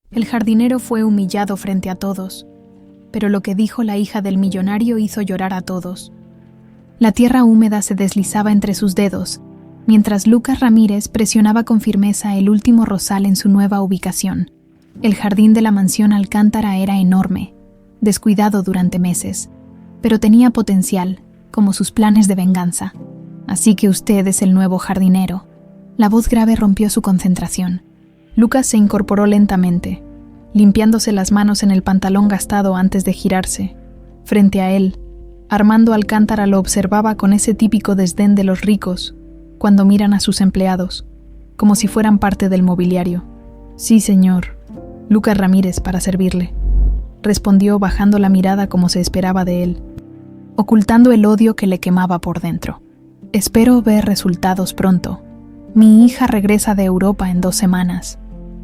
El jardinero fue humillado frente a todos, pero lo que dijo la hija del millonario hizo llorar a todos. La tierra húmeda se deslizaba entre sus dedos, mientras Lucas Ramírez presionaba con firmeza el último rosal en su nueva ubicación. El jardín de la mansión Alcántara era enorme, descuidado durante meses, pero tenía potencial, como sus planes de venganza. Así que usted es el nuevo jardinero. La voz grave rompió su concentración. Lucas se incorporó lentamente, limpiándose las manos en el pantalón gastado antes de girarse. Frente a él, Armando Alcántara lo observaba con ese típico desdén de los ricos cuando miran a sus empleados, como si fueran parte del mobiliario. Sí, señor. Lucas Ramírez, para servirle, respondió bajando la mirada como se esperaba de él, ocultando el odio que le quemaba por dentro. Espero ver resultados pronto. Mi hija regresa de Europa en 2 semanas,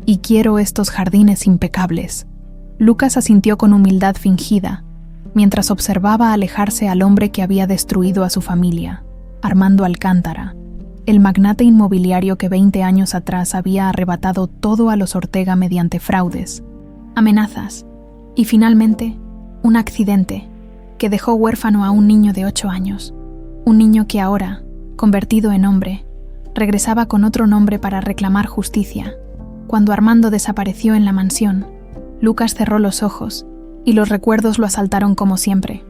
y quiero estos jardines impecables. Lucas asintió con humildad fingida, mientras observaba alejarse al hombre que había destruido a su familia, Armando Alcántara, el magnate inmobiliario que 20 años atrás había arrebatado todo a los Ortega mediante fraudes, amenazas y finalmente un accidente que dejó huérfano a un niño de 8 años, un niño que ahora, convertido en hombre, regresaba con otro nombre para reclamar justicia. Cuando Armando desapareció en la mansión, Lucas cerró los ojos y los recuerdos lo asaltaron como siempre.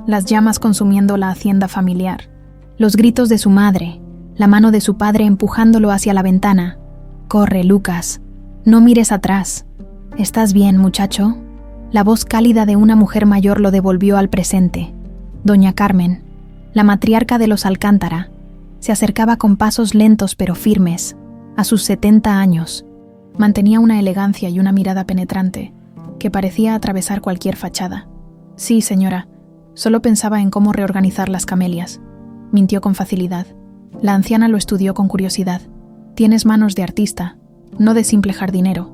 Las llamas consumiendo la hacienda familiar, los gritos de su madre, la mano de su padre empujándolo hacia la ventana. «Corre, Lucas, no mires atrás. ¿Estás bien, muchacho?» La voz cálida de una mujer mayor lo devolvió al presente. Doña Carmen, la matriarca de los Alcántara, se acercaba con pasos lentos pero firmes. A sus 70 años, mantenía una elegancia y una mirada penetrante que parecía atravesar cualquier fachada. «Sí, señora, solo pensaba en cómo reorganizar las camelias», mintió con facilidad. La anciana lo estudió con curiosidad. «Tienes manos de artista, no de simple jardinero».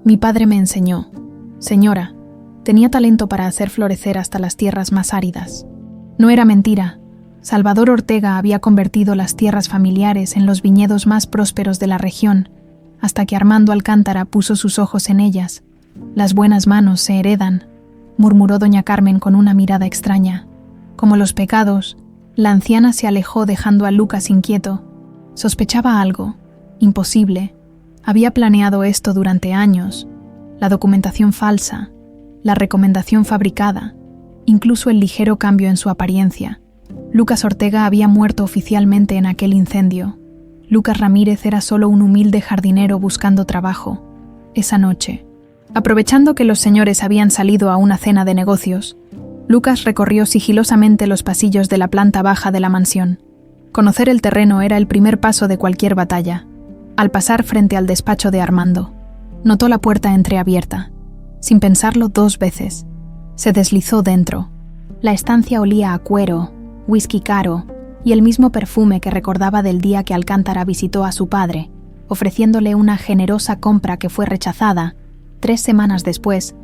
«Mi padre me enseñó. Señora, tenía talento para hacer florecer hasta las tierras más áridas». No era mentira. Salvador Ortega había convertido las tierras familiares en los viñedos más prósperos de la región, hasta que Armando Alcántara puso sus ojos en ellas. «Las buenas manos se heredan», murmuró doña Carmen con una mirada extraña. Como los pecados, la anciana se alejó dejando a Lucas inquieto. Sospechaba algo, imposible. Había planeado esto durante años. La documentación falsa, la recomendación fabricada, incluso el ligero cambio en su apariencia. Lucas Ortega había muerto oficialmente en aquel incendio. Lucas Ramírez era solo un humilde jardinero buscando trabajo. Esa noche, aprovechando que los señores habían salido a una cena de negocios, Lucas recorrió sigilosamente los pasillos de la planta baja de la mansión. Conocer el terreno era el primer paso de cualquier batalla. Al pasar frente al despacho de Armando, notó la puerta entreabierta. Sin pensarlo 2 veces, se deslizó dentro. La estancia olía a cuero, whisky caro y el mismo perfume que recordaba del día que Alcántara visitó a su padre, ofreciéndole una generosa compra que fue rechazada. 3 semanas después,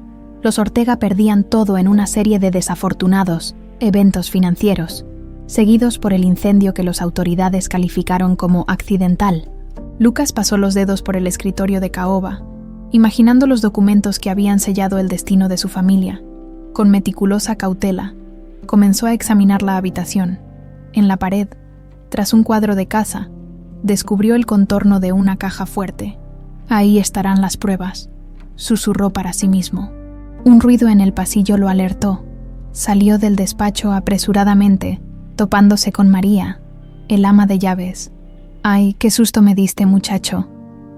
los Ortega perdían todo en una serie de desafortunados eventos financieros, seguidos por el incendio que las autoridades calificaron como accidental. Lucas pasó los dedos por el escritorio de caoba, imaginando los documentos que habían sellado el destino de su familia. Con meticulosa cautela, comenzó a examinar la habitación. En la pared, tras un cuadro de casa, descubrió el contorno de una caja fuerte. «Ahí estarán las pruebas», susurró para sí mismo. Un ruido en el pasillo lo alertó. Salió del despacho apresuradamente, topándose con María, el ama de llaves. «Ay, qué susto me diste, muchacho»,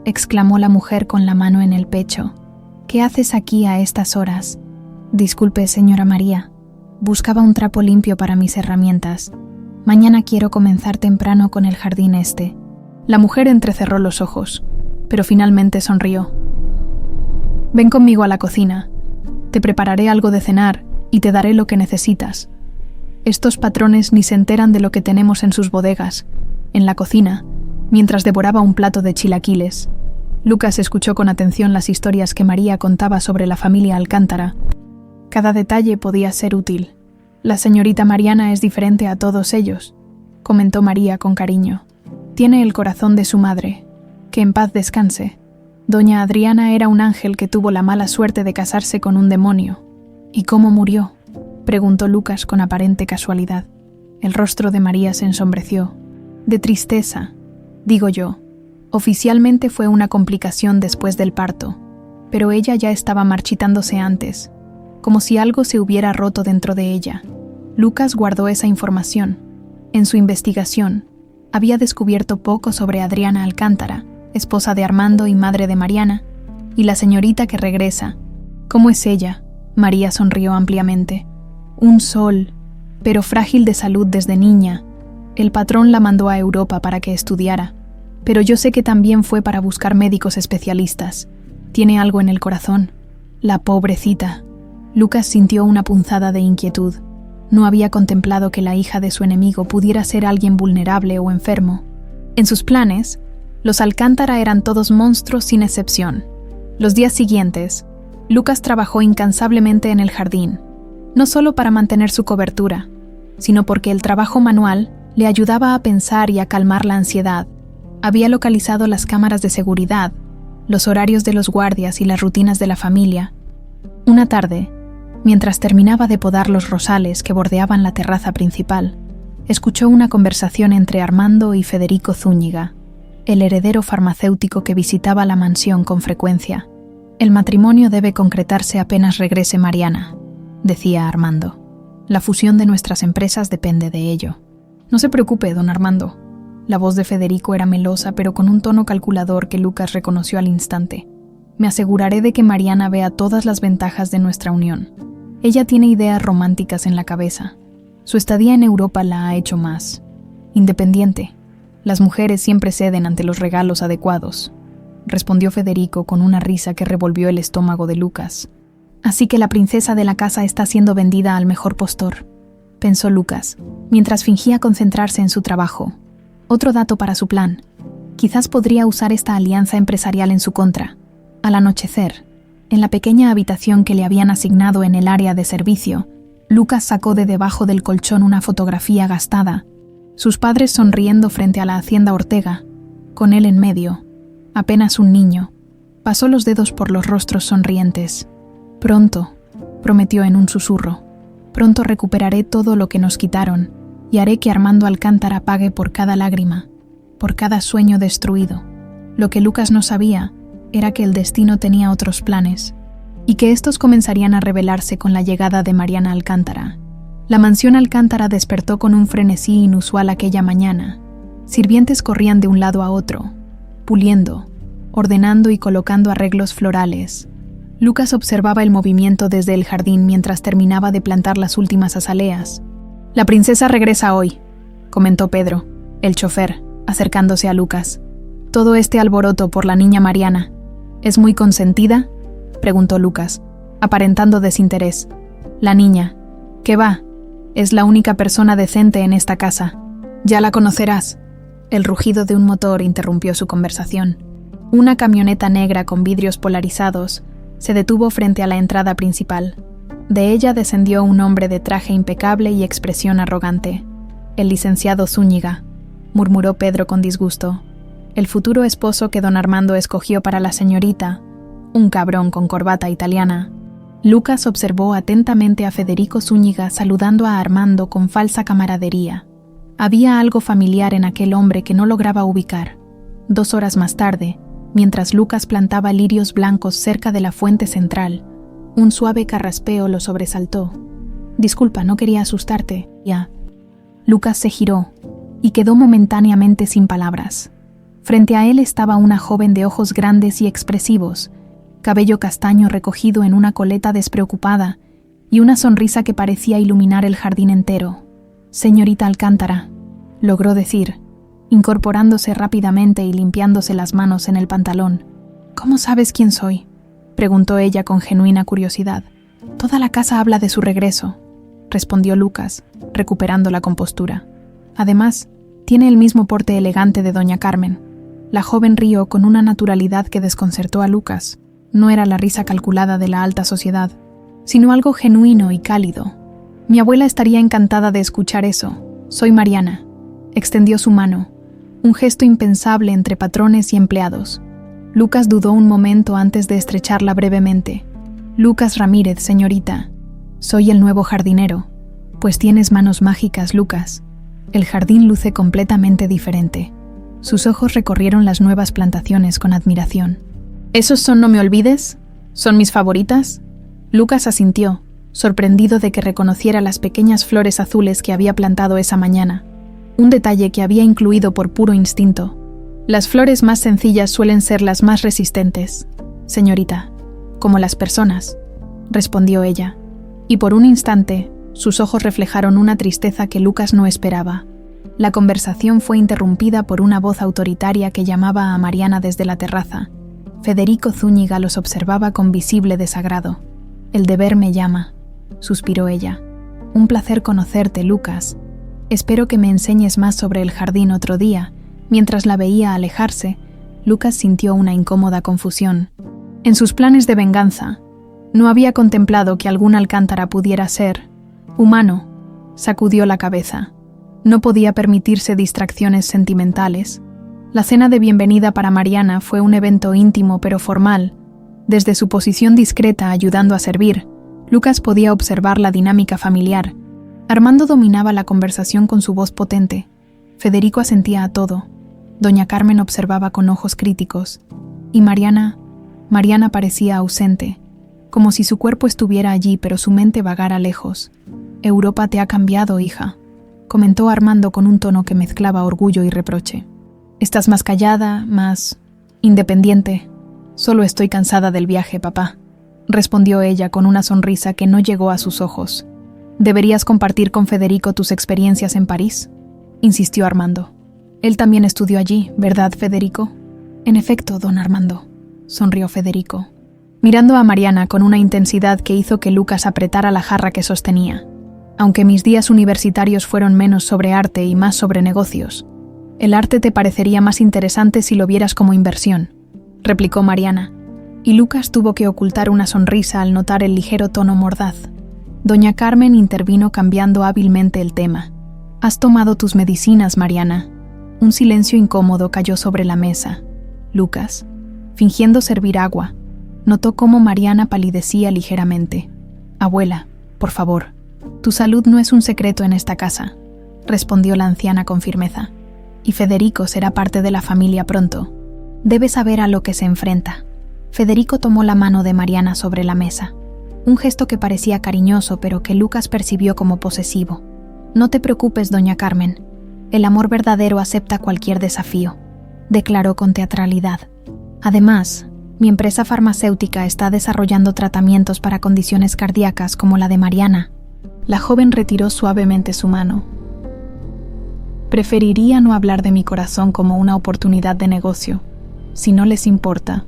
exclamó la mujer con la mano en el pecho. «¿Qué haces aquí a estas horas?» «Disculpe, señora María. Buscaba un trapo limpio para mis herramientas. Mañana quiero comenzar temprano con el jardín este». La mujer entrecerró los ojos, pero finalmente sonrió. «Ven conmigo a la cocina. Te prepararé algo de cenar y te daré lo que necesitas. Estos patrones ni se enteran de lo que tenemos en sus bodegas». En la cocina, mientras devoraba un plato de chilaquiles, Lucas escuchó con atención las historias que María contaba sobre la familia Alcántara. Cada detalle podía ser útil. «La señorita Mariana es diferente a todos ellos», comentó María con cariño. «Tiene el corazón de su madre. Que en paz descanse». Doña Adriana era un ángel que tuvo la mala suerte de casarse con un demonio. ¿Y cómo murió?, preguntó Lucas con aparente casualidad. El rostro de María se ensombreció. De tristeza, digo yo. Oficialmente fue una complicación después del parto, pero ella ya estaba marchitándose antes, como si algo se hubiera roto dentro de ella. Lucas guardó esa información. En su investigación, había descubierto poco sobre Adriana Alcántara, esposa de Armando y madre de Mariana, y la señorita que regresa. ¿Cómo es ella? María sonrió ampliamente. Un sol, pero frágil de salud desde niña. El patrón la mandó a Europa para que estudiara, pero yo sé que también fue para buscar médicos especialistas. Tiene algo en el corazón. La pobrecita. Lucas sintió una punzada de inquietud. No había contemplado que la hija de su enemigo pudiera ser alguien vulnerable o enfermo. En sus planes, los Alcántara eran todos monstruos sin excepción. Los días siguientes, Lucas trabajó incansablemente en el jardín, no solo para mantener su cobertura, sino porque el trabajo manual le ayudaba a pensar y a calmar la ansiedad. Había localizado las cámaras de seguridad, los horarios de los guardias y las rutinas de la familia. Una tarde, mientras terminaba de podar los rosales que bordeaban la terraza principal, escuchó una conversación entre Armando y Federico Zúñiga, el heredero farmacéutico que visitaba la mansión con frecuencia. El matrimonio debe concretarse apenas regrese Mariana, decía Armando. La fusión de nuestras empresas depende de ello. No se preocupe, don Armando. La voz de Federico era melosa, pero con un tono calculador que Lucas reconoció al instante. Me aseguraré de que Mariana vea todas las ventajas de nuestra unión. Ella tiene ideas románticas en la cabeza. Su estadía en Europa la ha hecho más independiente. Las mujeres siempre ceden ante los regalos adecuados, respondió Federico con una risa que revolvió el estómago de Lucas. Así que la princesa de la casa está siendo vendida al mejor postor, pensó Lucas, mientras fingía concentrarse en su trabajo. Otro dato para su plan. Quizás podría usar esta alianza empresarial en su contra. Al anochecer, en la pequeña habitación que le habían asignado en el área de servicio, Lucas sacó de debajo del colchón una fotografía gastada, sus padres sonriendo frente a la hacienda Ortega, con él en medio, apenas un niño. Pasó los dedos por los rostros sonrientes. Pronto, prometió en un susurro, pronto recuperaré todo lo que nos quitaron y haré que Armando Alcántara pague por cada lágrima, por cada sueño destruido. Lo que Lucas no sabía era que el destino tenía otros planes y que estos comenzarían a revelarse con la llegada de Mariana Alcántara. La mansión Alcántara despertó con un frenesí inusual aquella mañana. Sirvientes corrían de un lado a otro, puliendo, ordenando y colocando arreglos florales. Lucas observaba el movimiento desde el jardín mientras terminaba de plantar las últimas azaleas. «La princesa regresa hoy», comentó Pedro, el chofer, acercándose a Lucas. «Todo este alboroto por la niña Mariana. ¿Es muy consentida?», preguntó Lucas, aparentando desinterés. «La niña. ¿Qué va? Es la única persona decente en esta casa. Ya la conocerás». El rugido de un motor interrumpió su conversación. Una camioneta negra con vidrios polarizados se detuvo frente a la entrada principal. De ella descendió un hombre de traje impecable y expresión arrogante. «El licenciado Zúñiga», murmuró Pedro con disgusto. El futuro esposo que don Armando escogió para la señorita, un cabrón con corbata italiana. Lucas observó atentamente a Federico Zúñiga saludando a Armando con falsa camaradería. Había algo familiar en aquel hombre que no lograba ubicar. 2 horas más tarde, mientras Lucas plantaba lirios blancos cerca de la fuente central, un suave carraspeo lo sobresaltó. «Disculpa, no quería asustarte, ya». Lucas se giró y quedó momentáneamente sin palabras. Frente a él estaba una joven de ojos grandes y expresivos, cabello castaño recogido en una coleta despreocupada y una sonrisa que parecía iluminar el jardín entero. «Señorita Alcántara», logró decir, incorporándose rápidamente y limpiándose las manos en el pantalón. «¿Cómo sabes quién soy?», preguntó ella con genuina curiosidad. «Toda la casa habla de su regreso», respondió Lucas, recuperando la compostura. «Además, tiene el mismo porte elegante de doña Carmen». La joven rió con una naturalidad que desconcertó a Lucas. No era la risa calculada de la alta sociedad, sino algo genuino y cálido. «Mi abuela estaría encantada de escuchar eso. Soy Mariana». Extendió su mano, un gesto impensable entre patrones y empleados. Lucas dudó un momento antes de estrecharla brevemente. Lucas Ramírez, señorita. Soy el nuevo jardinero. Pues tienes manos mágicas, Lucas. El jardín luce completamente diferente. Sus ojos recorrieron las nuevas plantaciones con admiración. ¿Esos son no me olvides? ¿Son mis favoritas? Lucas asintió, sorprendido de que reconociera las pequeñas flores azules que había plantado esa mañana, un detalle que había incluido por puro instinto. Las flores más sencillas suelen ser las más resistentes, señorita, como las personas, respondió ella, y por un instante sus ojos reflejaron una tristeza que Lucas no esperaba. La conversación fue interrumpida por una voz autoritaria que llamaba a Mariana desde la terraza. Federico Zúñiga los observaba con visible desagrado. «El deber me llama», suspiró ella. «Un placer conocerte, Lucas. Espero que me enseñes más sobre el jardín otro día». Mientras la veía alejarse, Lucas sintió una incómoda confusión. En sus planes de venganza, no había contemplado que algún alcántara pudiera ser humano. Sacudió la cabeza. No podía permitirse distracciones sentimentales. La cena de bienvenida para Mariana fue un evento íntimo pero formal. Desde su posición discreta ayudando a servir, Lucas podía observar la dinámica familiar. Armando dominaba la conversación con su voz potente. Federico asentía a todo. Doña Carmen observaba con ojos críticos. Y Mariana parecía ausente, como si su cuerpo estuviera allí pero su mente vagara lejos. «Europa te ha cambiado, hija», comentó Armando con un tono que mezclaba orgullo y reproche. «Estás más callada, más independiente». «Solo estoy cansada del viaje, papá», respondió ella con una sonrisa que no llegó a sus ojos. «¿Deberías compartir con Federico tus experiencias en París?», insistió Armando. «Él también estudió allí, ¿verdad, Federico?» «En efecto, don Armando», sonrió Federico, mirando a Mariana con una intensidad que hizo que Lucas apretara la jarra que sostenía. «Aunque mis días universitarios fueron menos sobre arte y más sobre negocios, el arte te parecería más interesante si lo vieras como inversión», replicó Mariana, y Lucas tuvo que ocultar una sonrisa al notar el ligero tono mordaz. Doña Carmen intervino cambiando hábilmente el tema. «Has tomado tus medicinas, Mariana». Un silencio incómodo cayó sobre la mesa. Lucas, fingiendo servir agua, notó cómo Mariana palidecía ligeramente. «Abuela, por favor, tu salud no es un secreto en esta casa», respondió la anciana con firmeza. «Y Federico será parte de la familia pronto. Debe saber a lo que se enfrenta». Federico tomó la mano de Mariana sobre la mesa, un gesto que parecía cariñoso pero que Lucas percibió como posesivo. «No te preocupes, doña Carmen. El amor verdadero acepta cualquier desafío», declaró con teatralidad. «Además, mi empresa farmacéutica está desarrollando tratamientos para condiciones cardíacas como la de Mariana». La joven retiró suavemente su mano. «Preferiría no hablar de mi corazón como una oportunidad de negocio, si no les importa».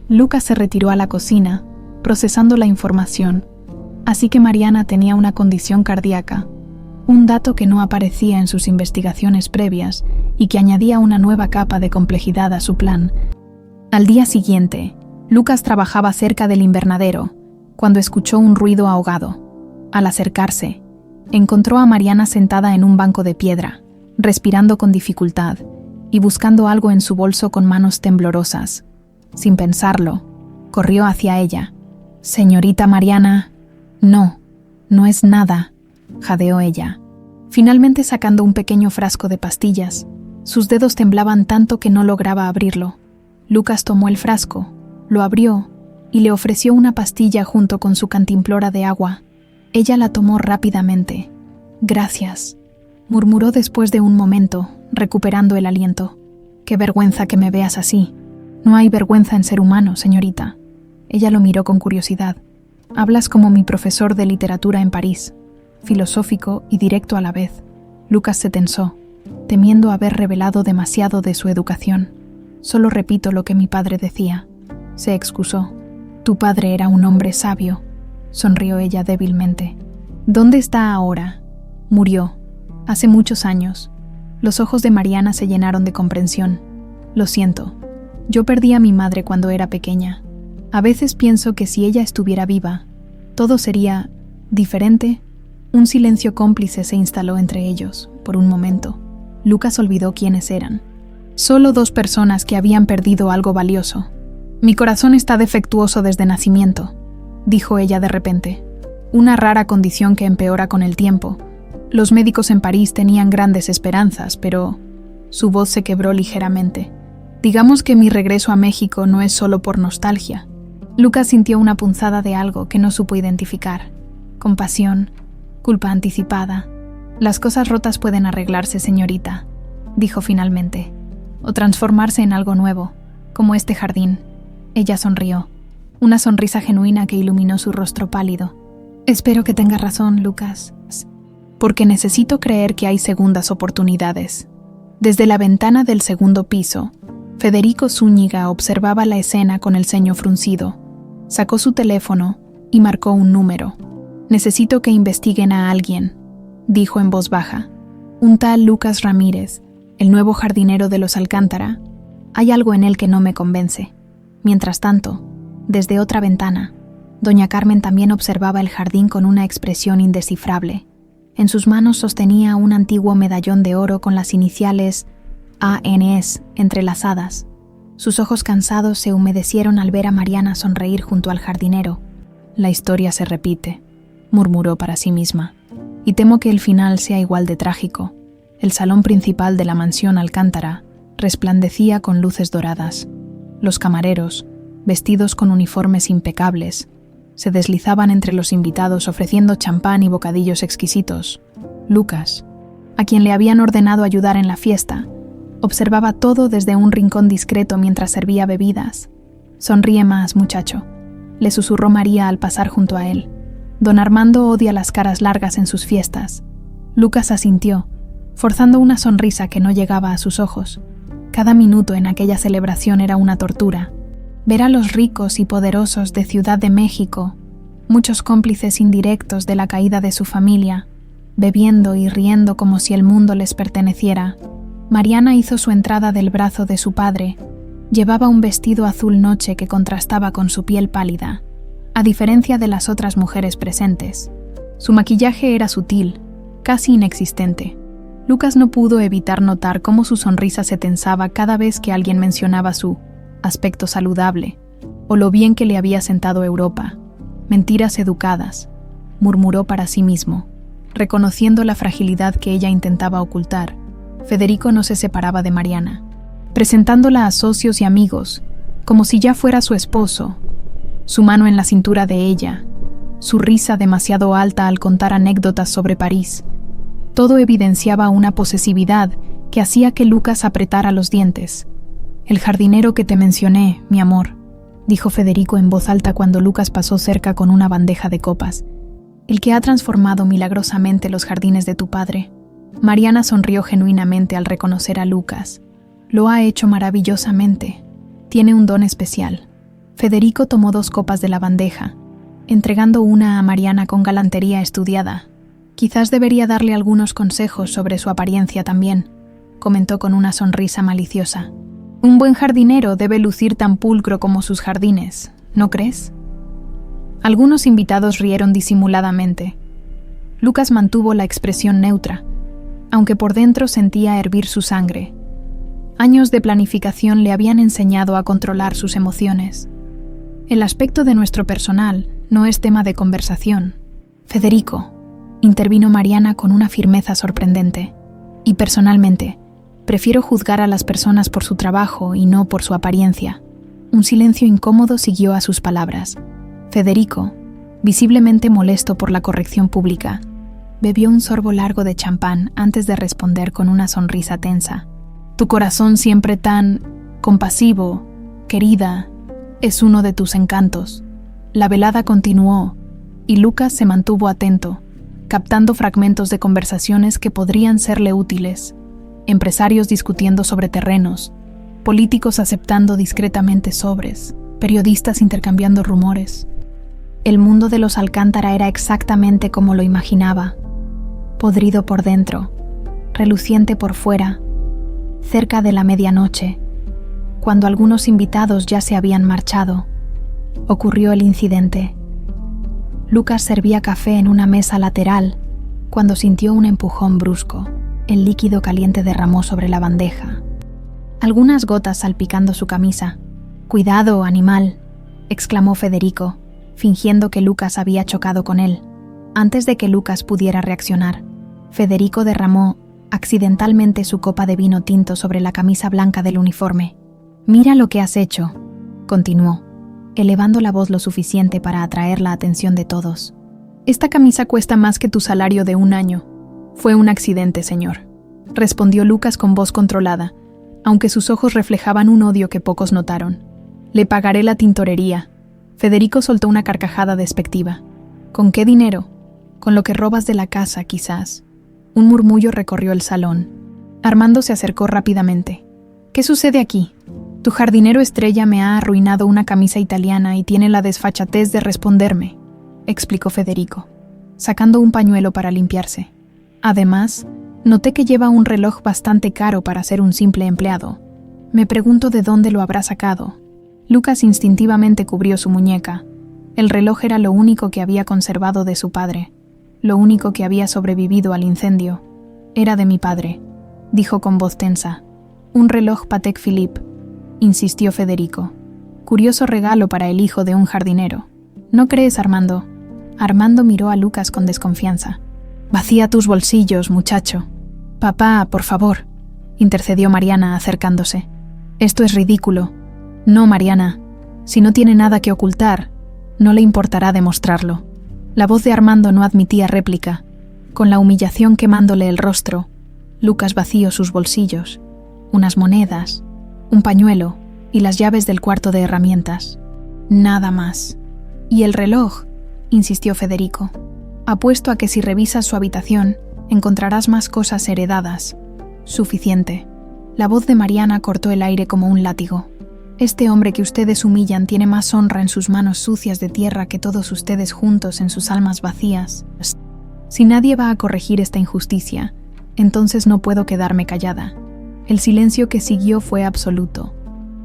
Lucas se retiró a la cocina, procesando la información. Así que Mariana tenía una condición cardíaca, un dato que no aparecía en sus investigaciones previas y que añadía una nueva capa de complejidad a su plan. Al día siguiente, Lucas trabajaba cerca del invernadero, cuando escuchó un ruido ahogado. Al acercarse, encontró a Mariana sentada en un banco de piedra, respirando con dificultad y buscando algo en su bolso con manos temblorosas. Sin pensarlo, corrió hacia ella. «Señorita Mariana». «No, no es nada», jadeó ella, finalmente sacando un pequeño frasco de pastillas. Sus dedos temblaban tanto que no lograba abrirlo. Lucas tomó el frasco, lo abrió y le ofreció una pastilla junto con su cantimplora de agua. Ella la tomó rápidamente. «Gracias», murmuró después de un momento, recuperando el aliento. «Qué vergüenza que me veas así». «No hay vergüenza en ser humano, señorita». Ella lo miró con curiosidad. «Hablas como mi profesor de literatura en París», filosófico y directo a la vez. Lucas se tensó, temiendo haber revelado demasiado de su educación. «Solo repito lo que mi padre decía», se excusó. «Tu padre era un hombre sabio», sonrió ella débilmente. «¿Dónde está ahora?» «Murió, hace muchos años». Los ojos de Mariana se llenaron de comprensión. «Lo siento. Yo perdí a mi madre cuando era pequeña. A veces pienso que si ella estuviera viva, todo sería diferente». Un silencio cómplice se instaló entre ellos, por un momento. Lucas olvidó quiénes eran. Solo 2 personas que habían perdido algo valioso. Mi corazón está defectuoso desde nacimiento, dijo ella de repente. Una rara condición que empeora con el tiempo. Los médicos en París tenían grandes esperanzas, pero su voz se quebró ligeramente. Digamos que mi regreso a México no es solo por nostalgia. Lucas sintió una punzada de algo que no supo identificar. Compasión, culpa anticipada. Las cosas rotas pueden arreglarse, señorita, dijo finalmente, o transformarse en algo nuevo, como este jardín. Ella sonrió, una sonrisa genuina que iluminó su rostro pálido. Espero que tenga razón, Lucas, porque necesito creer que hay segundas oportunidades. Desde la ventana del segundo piso, Federico Zúñiga observaba la escena con el ceño fruncido. Sacó su teléfono y marcó un número. Necesito que investiguen a alguien, dijo en voz baja. Un tal Lucas Ramírez, el nuevo jardinero de los Alcántara. Hay algo en él que no me convence. Mientras tanto, desde otra ventana, doña Carmen también observaba el jardín con una expresión indescifrable. En sus manos sostenía un antiguo medallón de oro con las iniciales ANS entrelazadas. Sus ojos cansados se humedecieron al ver a Mariana sonreír junto al jardinero. La historia se repite, murmuró para sí misma, y temo que el final sea igual de trágico. El salón principal de la mansión Alcántara resplandecía con luces doradas. Los camareros, vestidos con uniformes impecables, se deslizaban entre los invitados ofreciendo champán y bocadillos exquisitos. Lucas, a quien le habían ordenado ayudar en la fiesta, observaba todo desde un rincón discreto mientras servía bebidas. «Sonríe más, muchacho», le susurró María al pasar junto a él. Don Armando odia las caras largas en sus fiestas. Lucas asintió, forzando una sonrisa que no llegaba a sus ojos. Cada minuto en aquella celebración era una tortura. Ver a los ricos y poderosos de Ciudad de México, muchos cómplices indirectos de la caída de su familia, bebiendo y riendo como si el mundo les perteneciera. Mariana hizo su entrada del brazo de su padre. Llevaba un vestido azul noche que contrastaba con su piel pálida, a diferencia de las otras mujeres presentes. Su maquillaje era sutil, casi inexistente. Lucas no pudo evitar notar cómo su sonrisa se tensaba cada vez que alguien mencionaba su aspecto saludable, o lo bien que le había sentado Europa. Mentiras educadas, murmuró para sí mismo, reconociendo la fragilidad que ella intentaba ocultar. Federico no se separaba de Mariana, presentándola a socios y amigos, como si ya fuera su esposo, su mano en la cintura de ella, su risa demasiado alta al contar anécdotas sobre París. Todo evidenciaba una posesividad que hacía que Lucas apretara los dientes. «El jardinero que te mencioné, mi amor», dijo Federico en voz alta cuando Lucas pasó cerca con una bandeja de copas. «El que ha transformado milagrosamente los jardines de tu padre». Mariana sonrió genuinamente al reconocer a Lucas. «Lo ha hecho maravillosamente. Tiene un don especial». Federico tomó 2 copas de la bandeja, entregando una a Mariana con galantería estudiada. «Quizás debería darle algunos consejos sobre su apariencia también», comentó con una sonrisa maliciosa. «Un buen jardinero debe lucir tan pulcro como sus jardines, ¿no crees?». Algunos invitados rieron disimuladamente. Lucas mantuvo la expresión neutra, aunque por dentro sentía hervir su sangre. Años de planificación le habían enseñado a controlar sus emociones. «El aspecto de nuestro personal no es tema de conversación». «Federico», intervino Mariana con una firmeza sorprendente. «Y personalmente, prefiero juzgar a las personas por su trabajo y no por su apariencia». Un silencio incómodo siguió a sus palabras. Federico, visiblemente molesto por la corrección pública, bebió un sorbo largo de champán antes de responder con una sonrisa tensa. «Tu corazón siempre tan compasivo, querida, es uno de tus encantos». La velada continuó, y Lucas se mantuvo atento, captando fragmentos de conversaciones que podrían serle útiles. Empresarios discutiendo sobre terrenos, políticos aceptando discretamente sobres, periodistas intercambiando rumores. El mundo de los Alcántara era exactamente como lo imaginaba, podrido por dentro, reluciente por fuera. Cerca de la medianoche, cuando algunos invitados ya se habían marchado, ocurrió el incidente. Lucas servía café en una mesa lateral cuando sintió un empujón brusco. El líquido caliente derramó sobre la bandeja. algunas gotas salpicando su camisa. «Cuidado, animal», exclamó Federico, fingiendo que Lucas había chocado con él. Antes de que Lucas pudiera reaccionar, Federico derramó accidentalmente su copa de vino tinto sobre la camisa blanca del uniforme. «Mira lo que has hecho», continuó, elevando la voz lo suficiente para atraer la atención de todos. «Esta camisa cuesta más que tu salario de 1 año. Fue un accidente, señor», respondió Lucas con voz controlada, aunque sus ojos reflejaban un odio que pocos notaron. «Le pagaré la tintorería». Federico soltó una carcajada despectiva. «¿Con qué dinero?» «Con lo que robas de la casa, quizás». Un murmullo recorrió el salón. Armando se acercó rápidamente. «¿Qué sucede aquí? Tu jardinero estrella me ha arruinado una camisa italiana y tiene la desfachatez de responderme», explicó Federico, sacando un pañuelo para limpiarse. «Además, noté que lleva un reloj bastante caro para ser un simple empleado. Me pregunto de dónde lo habrá sacado». Lucas instintivamente cubrió su muñeca. El reloj era lo único que había conservado de su padre, lo único que había sobrevivido al incendio. «Era de mi padre», dijo con voz tensa. «Un reloj Patek Philippe», insistió Federico. «Curioso regalo para el hijo de un jardinero. ¿No crees, Armando?» Armando miró a Lucas con desconfianza. «Vacía tus bolsillos, muchacho». «Papá, por favor», intercedió Mariana acercándose. «Esto es ridículo». «No, Mariana. Si no tiene nada que ocultar, no le importará demostrarlo». La voz de Armando no admitía réplica. Con la humillación quemándole el rostro, Lucas vació sus bolsillos, unas monedas, un pañuelo y las llaves del cuarto de herramientas. «Nada más». «¿Y el reloj?», insistió Federico. «Apuesto a que si revisas su habitación, encontrarás más cosas heredadas». «Suficiente». La voz de Mariana cortó el aire como un látigo. «Este hombre que ustedes humillan tiene más honra en sus manos sucias de tierra que todos ustedes juntos en sus almas vacías. Si nadie va a corregir esta injusticia, entonces no puedo quedarme callada». El silencio que siguió fue absoluto.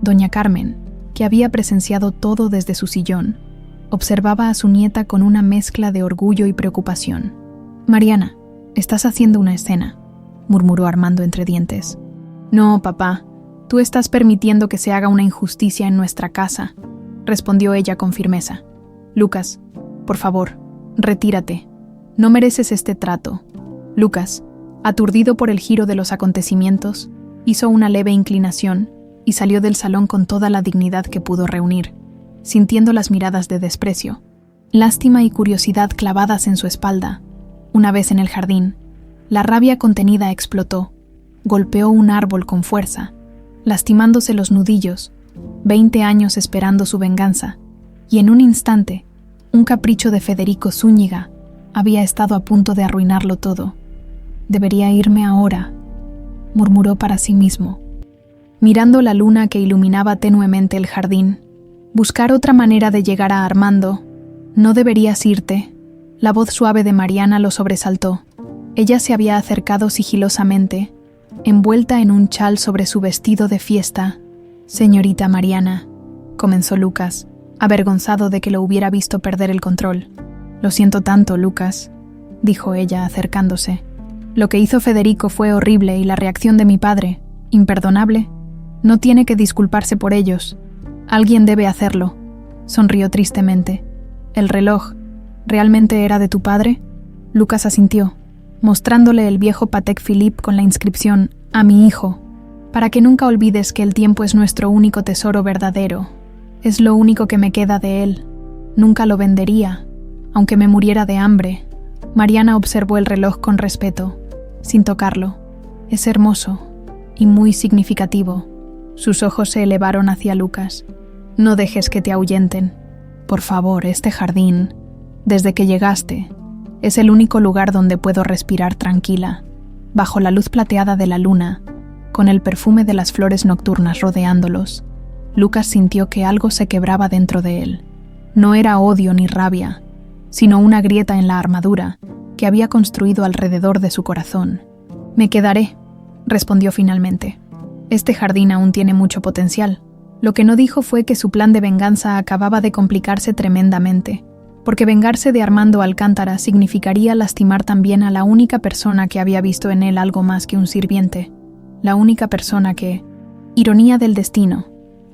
Doña Carmen, que había presenciado todo desde su sillón, observaba a su nieta con una mezcla de orgullo y preocupación. «Mariana, estás haciendo una escena», murmuró Armando entre dientes. «No, papá. Tú estás permitiendo que se haga una injusticia en nuestra casa», respondió ella con firmeza. «Lucas, por favor, retírate. No mereces este trato». Lucas, aturdido por el giro de los acontecimientos, hizo una leve inclinación y salió del salón con toda la dignidad que pudo reunir, sintiendo las miradas de desprecio, lástima y curiosidad clavadas en su espalda. Una vez en el jardín, la rabia contenida explotó, golpeó un árbol con fuerza, lastimándose los nudillos, 20 años esperando su venganza, y en un instante, un capricho de Federico Zúñiga había estado a punto de arruinarlo todo. «Debería irme ahora», murmuró para sí mismo, mirando la luna que iluminaba tenuemente el jardín. «Buscar otra manera de llegar a Armando. No deberías irte». La voz suave de Mariana lo sobresaltó. Ella se había acercado sigilosamente, envuelta en un chal sobre su vestido de fiesta. «Señorita Mariana», comenzó Lucas, avergonzado de que lo hubiera visto perder el control. «Lo siento tanto, Lucas», dijo ella acercándose. «Lo que hizo Federico fue horrible y la reacción de mi padre, imperdonable. No tiene que disculparse por ellos. Alguien debe hacerlo». Sonrió tristemente. «¿El reloj realmente era de tu padre?». Lucas asintió, mostrándole el viejo Patek Philippe con la inscripción «A mi hijo», para que nunca olvides que el tiempo es nuestro único tesoro verdadero. Es lo único que me queda de él. Nunca lo vendería, aunque me muriera de hambre». Mariana observó el reloj con respeto, sin tocarlo. «Es hermoso y muy significativo». Sus ojos se elevaron hacia Lucas. «No dejes que te ahuyenten. Por favor, este jardín, desde que llegaste, es el único lugar donde puedo respirar tranquila, bajo la luz plateada de la luna, con el perfume de las flores nocturnas rodeándolos». Lucas sintió que algo se quebraba dentro de él. No era odio ni rabia, sino una grieta en la armadura que había construido alrededor de su corazón. «Me quedaré», respondió finalmente. «Este jardín aún tiene mucho potencial». Lo que no dijo fue que su plan de venganza acababa de complicarse tremendamente, porque vengarse de Armando Alcántara significaría lastimar también a la única persona que había visto en él algo más que un sirviente, la única persona que, Ironía del destino.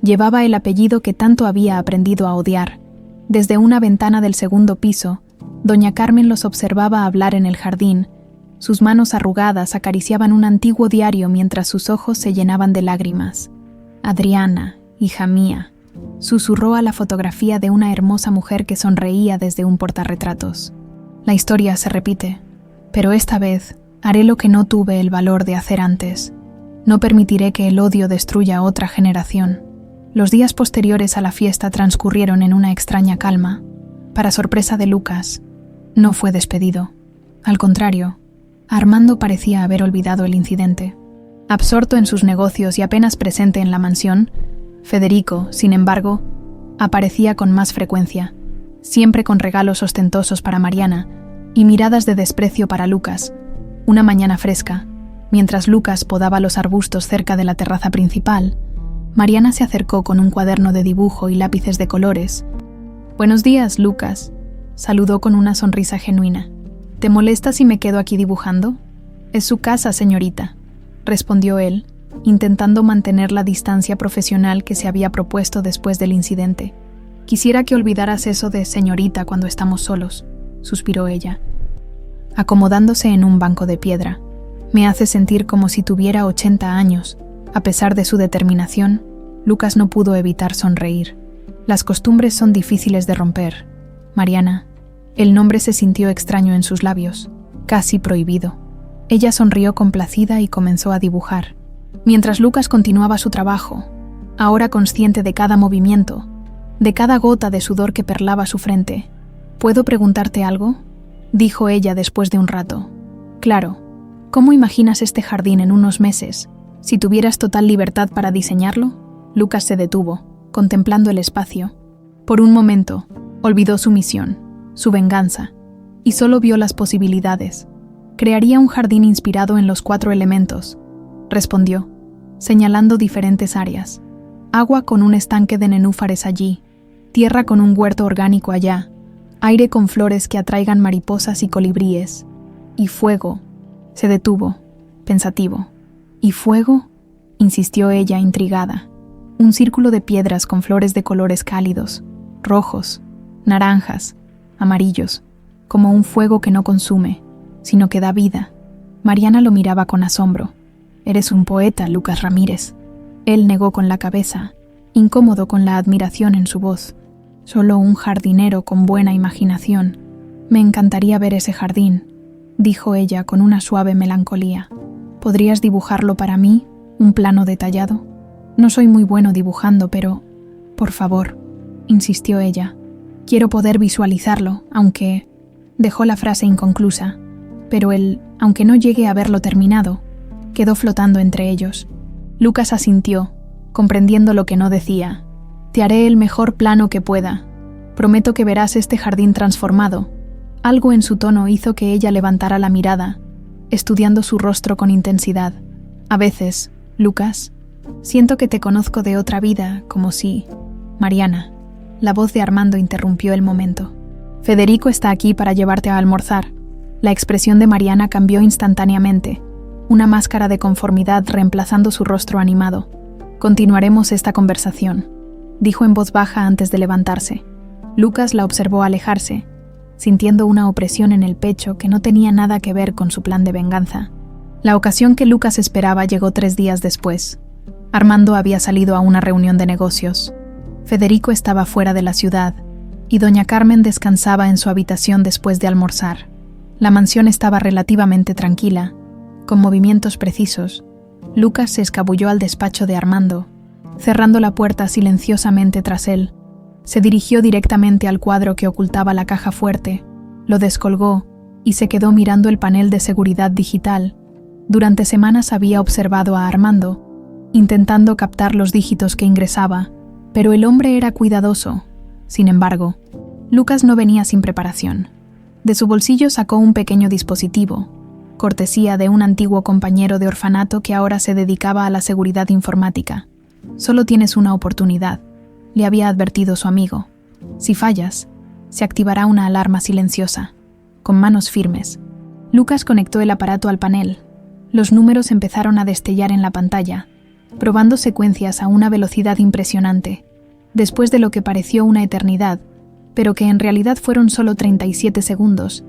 Llevaba el apellido que tanto había aprendido a odiar. Desde una ventana del segundo piso, doña Carmen los observaba hablar en el jardín. Sus manos arrugadas acariciaban un antiguo diario mientras sus ojos se llenaban de lágrimas. «Adriana, hija mía», susurró a la fotografía de una hermosa mujer que sonreía desde un portarretratos. La historia se repite, pero esta vez haré lo que no tuve el valor de hacer antes. No permitiré que el odio destruya a otra generación. Los días posteriores a la fiesta transcurrieron en una extraña calma. Para sorpresa de Lucas, no fue despedido. Al contrario, Armando parecía haber olvidado el incidente. Absorto en sus negocios y apenas presente en la mansión, Federico, sin embargo, aparecía con más frecuencia, siempre con regalos ostentosos para Mariana y miradas de desprecio para Lucas. Una mañana fresca, mientras Lucas podaba los arbustos cerca de la terraza principal, Mariana se acercó con un cuaderno de dibujo y lápices de colores. «Buenos días, Lucas», saludó con una sonrisa genuina. «¿Te molesta si me quedo aquí dibujando?» «Es su casa, señorita», respondió él, intentando mantener la distancia profesional que se había propuesto después del incidente. «Quisiera que olvidaras eso de señorita cuando estamos solos», suspiró ella, acomodándose en un banco de piedra. «Me hace sentir como si tuviera 80 años». A pesar de su determinación, Lucas no pudo evitar sonreír. Las costumbres son difíciles de romper. Mariana. El nombre se sintió extraño en sus labios, casi prohibido. Ella sonrió complacida y comenzó a dibujar. Mientras Lucas continuaba su trabajo, ahora consciente de cada movimiento, de cada gota de sudor que perlaba su frente. «¿Puedo preguntarte algo?», dijo ella después de un rato. «Claro. ¿Cómo imaginas este jardín en unos meses? Si tuvieras total libertad para diseñarlo». Lucas se detuvo, contemplando el espacio. Por un momento, olvidó su misión, su venganza, y solo vio las posibilidades. «Crearía un jardín inspirado en los 4 elementos», respondió, señalando diferentes áreas. «Agua con un estanque de nenúfares allí, tierra con un huerto orgánico allá, aire con flores que atraigan mariposas y colibríes, y fuego». Se detuvo, pensativo. «¿Y fuego?», insistió ella intrigada. «Un círculo de piedras con flores de colores cálidos, rojos, naranjas, amarillos, como un fuego que no consume, sino que da vida». Mariana lo miraba con asombro. «Eres un poeta, Lucas Ramírez». Él negó con la cabeza, incómodo con la admiración en su voz. «Solo un jardinero con buena imaginación. Me encantaría ver ese jardín», dijo ella con una suave melancolía. «¿Podrías dibujarlo para mí, un plano detallado? No soy muy bueno dibujando, pero, por favor», insistió ella. «Quiero poder visualizarlo, aunque…». Dejó la frase inconclusa, pero aunque no llegue a verlo terminado, quedó flotando entre ellos. Lucas asintió, comprendiendo lo que no decía. «Te haré el mejor plano que pueda. Prometo que verás este jardín transformado». Algo en su tono hizo que ella levantara la mirada, estudiando su rostro con intensidad. «A veces, Lucas, siento que te conozco de otra vida, como si…». «Mariana», la voz de Armando interrumpió el momento. «Federico está aquí para llevarte a almorzar». La expresión de Mariana cambió instantáneamente, una máscara de conformidad reemplazando su rostro animado. «Continuaremos esta conversación», dijo en voz baja antes de levantarse. Lucas la observó alejarse, sintiendo una opresión en el pecho que no tenía nada que ver con su plan de venganza. La ocasión que Lucas esperaba llegó 3 días después. Armando había salido a una reunión de negocios. Federico estaba fuera de la ciudad, y doña Carmen descansaba en su habitación después de almorzar. La mansión estaba relativamente tranquila, con movimientos precisos. Lucas se escabulló al despacho de Armando, cerrando la puerta silenciosamente tras él. Se dirigió directamente al cuadro que ocultaba la caja fuerte, lo descolgó y se quedó mirando el panel de seguridad digital. Durante semanas había observado a Armando, intentando captar los dígitos que ingresaba, pero el hombre era cuidadoso. Sin embargo, Lucas no venía sin preparación. De su bolsillo sacó un pequeño dispositivo, cortesía de un antiguo compañero de orfanato que ahora se dedicaba a la seguridad informática. «Solo tienes una oportunidad», le había advertido su amigo. «Si fallas, se activará una alarma silenciosa». Con manos firmes, Lucas conectó el aparato al panel. Los números empezaron a destellar en la pantalla. probando secuencias a una velocidad impresionante, después de lo que pareció una eternidad, pero que en realidad fueron solo 37 segundos.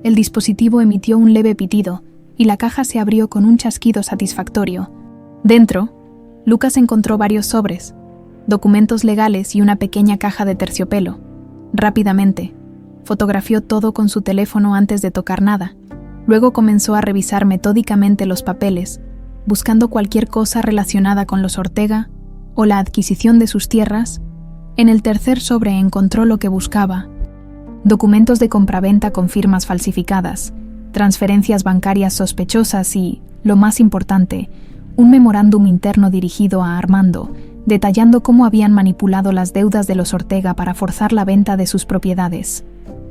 El dispositivo emitió un leve pitido y la caja se abrió con un chasquido satisfactorio. Dentro, Lucas encontró varios sobres, documentos legales y una pequeña caja de terciopelo. Rápidamente, fotografió todo con su teléfono antes de tocar nada. Luego comenzó a revisar metódicamente los papeles, buscando cualquier cosa relacionada con los Ortega o la adquisición de sus tierras. En el tercer sobre encontró lo que buscaba: documentos de compraventa con firmas falsificadas, transferencias bancarias sospechosas y, lo más importante, un memorándum interno dirigido a Armando, detallando cómo habían manipulado las deudas de los Ortega para forzar la venta de sus propiedades.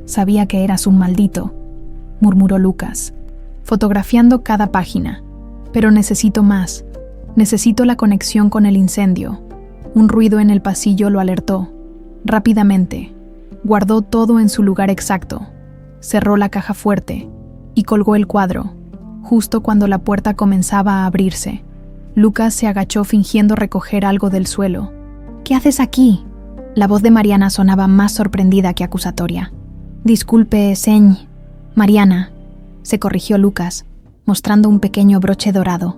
Sabía que eras un maldito, murmuró Lucas, fotografiando cada página. Pero necesito más. Necesito la conexión con el incendio. Un ruido en el pasillo lo alertó. Rápidamente, guardó todo en su lugar exacto, cerró la caja fuerte y colgó el cuadro, justo cuando la puerta comenzaba a abrirse. Lucas se agachó fingiendo recoger algo del suelo. ¿Qué haces aquí? La voz de Mariana sonaba más sorprendida que acusatoria. Disculpe, Mariana, se corrigió Lucas, mostrando un pequeño broche dorado.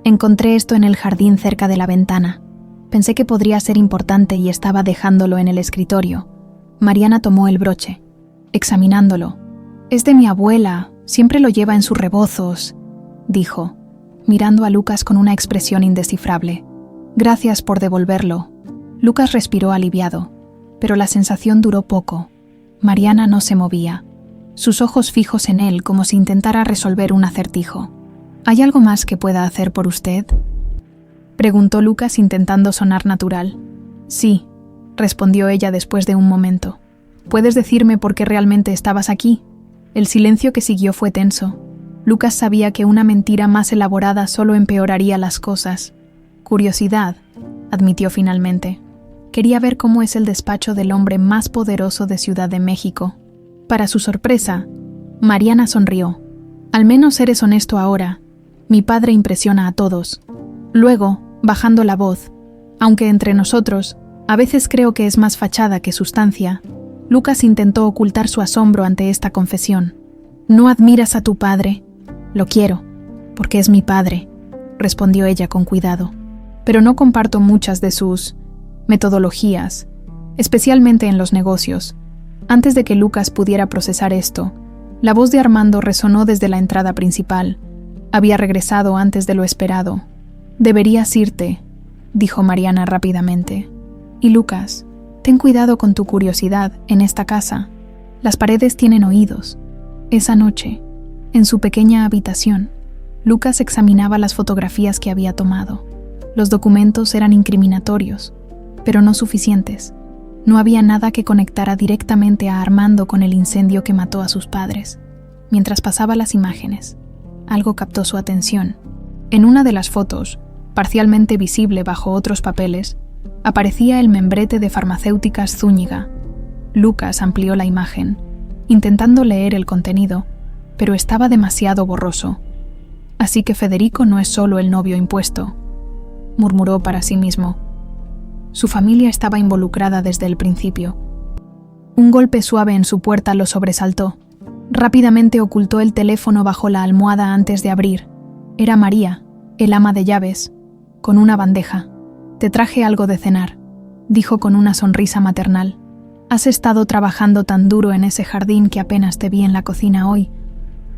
Encontré esto en el jardín cerca de la ventana. Pensé que podría ser importante y estaba dejándolo en el escritorio. Mariana tomó el broche, examinándolo. Es de mi abuela, siempre lo lleva en sus rebozos, dijo, mirando a Lucas con una expresión indescifrable. Gracias por devolverlo. Lucas respiró aliviado, pero la sensación duró poco. Mariana no se movía, sus ojos fijos en él como si intentara resolver un acertijo. ¿Hay algo más que pueda hacer por usted?, preguntó Lucas intentando sonar natural. Sí, respondió ella después de un momento. ¿Puedes decirme por qué realmente estabas aquí? El silencio que siguió fue tenso. Lucas sabía que una mentira más elaborada solo empeoraría las cosas. Curiosidad, admitió finalmente. Quería ver cómo es el despacho del hombre más poderoso de Ciudad de México. Para su sorpresa, Mariana sonrió. Al menos eres honesto ahora. Mi padre impresiona a todos. Luego, bajando la voz, aunque entre nosotros, a veces creo que es más fachada que sustancia, Lucas intentó ocultar su asombro ante esta confesión. ¿No admiras a tu padre? Lo quiero, porque es mi padre, respondió ella con cuidado. Pero no comparto muchas de sus metodologías, especialmente en los negocios. Antes de que Lucas pudiera procesar esto, la voz de Armando resonó desde la entrada principal. Había regresado antes de lo esperado. Deberías irte, dijo Mariana rápidamente. Y Lucas, ten cuidado con tu curiosidad en esta casa. Las paredes tienen oídos. Esa noche, en su pequeña habitación, Lucas examinaba las fotografías que había tomado. Los documentos eran incriminatorios, pero no suficientes. No había nada que conectara directamente a Armando con el incendio que mató a sus padres. Mientras pasaba las imágenes, algo captó su atención. En una de las fotos, parcialmente visible bajo otros papeles, aparecía el membrete de Farmacéuticas Zúñiga. Lucas amplió la imagen, intentando leer el contenido, pero estaba demasiado borroso. Así que Federico no es solo el novio impuesto, murmuró para sí mismo. Su familia estaba involucrada desde el principio. Un golpe suave en su puerta lo sobresaltó. Rápidamente ocultó el teléfono bajo la almohada antes de abrir. Era María, el ama de llaves, con una bandeja. «Te traje algo de cenar», dijo con una sonrisa maternal. «Has estado trabajando tan duro en ese jardín que apenas te vi en la cocina hoy».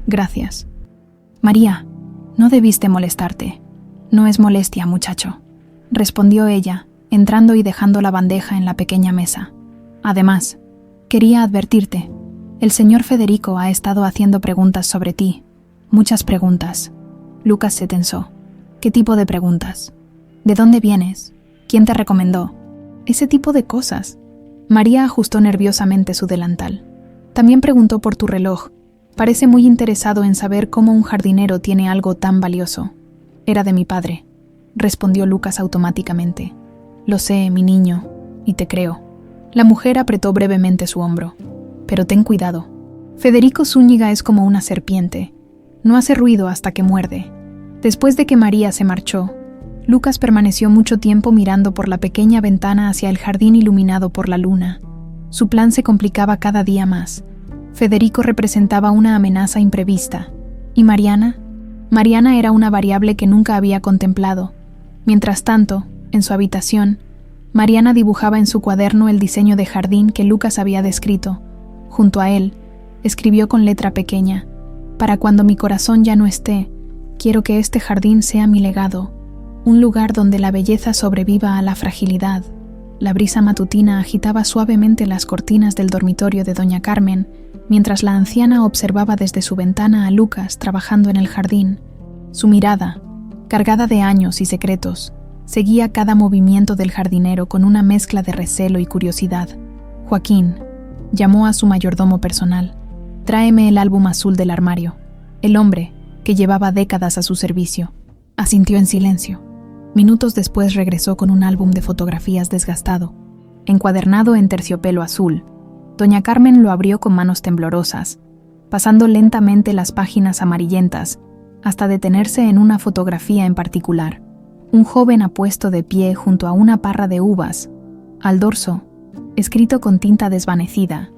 «Gracias». «María, no debiste molestarte». «No es molestia, muchacho», respondió ella, entrando y dejando la bandeja en la pequeña mesa. «Además, quería advertirte. El señor Federico ha estado haciendo preguntas sobre ti. Muchas preguntas». Lucas se tensó. «¿Qué tipo de preguntas? ¿De dónde vienes? ¿Quién te recomendó?» Ese tipo de cosas. María ajustó nerviosamente su delantal. «También preguntó por tu reloj. Parece muy interesado en saber cómo un jardinero tiene algo tan valioso». «Era de mi padre», respondió Lucas automáticamente. «Lo sé, mi niño, y te creo». La mujer apretó brevemente su hombro. «Pero ten cuidado. Federico Zúñiga es como una serpiente. No hace ruido hasta que muerde». Después de que María se marchó, Lucas permaneció mucho tiempo mirando por la pequeña ventana hacia el jardín iluminado por la luna. Su plan se complicaba cada día más. Federico representaba una amenaza imprevista. ¿Y Mariana? Mariana era una variable que nunca había contemplado. Mientras tanto, en su habitación, Mariana dibujaba en su cuaderno el diseño de jardín que Lucas había descrito. Junto a él, escribió con letra pequeña: «Para cuando mi corazón ya no esté, quiero que este jardín sea mi legado, un lugar donde la belleza sobreviva a la fragilidad». La brisa matutina agitaba suavemente las cortinas del dormitorio de doña Carmen, mientras la anciana observaba desde su ventana a Lucas trabajando en el jardín. Su mirada, cargada de años y secretos, seguía cada movimiento del jardinero con una mezcla de recelo y curiosidad. «Joaquín», llamó a su mayordomo personal, «tráeme el álbum azul del armario». El hombre, que llevaba décadas a su servicio, asintió en silencio. Minutos después regresó con un álbum de fotografías desgastado, encuadernado en terciopelo azul. Doña Carmen lo abrió con manos temblorosas, pasando lentamente las páginas amarillentas, hasta detenerse en una fotografía en particular. Un joven apuesto de pie junto a una parra de uvas. Al dorso, escrito con tinta desvanecida,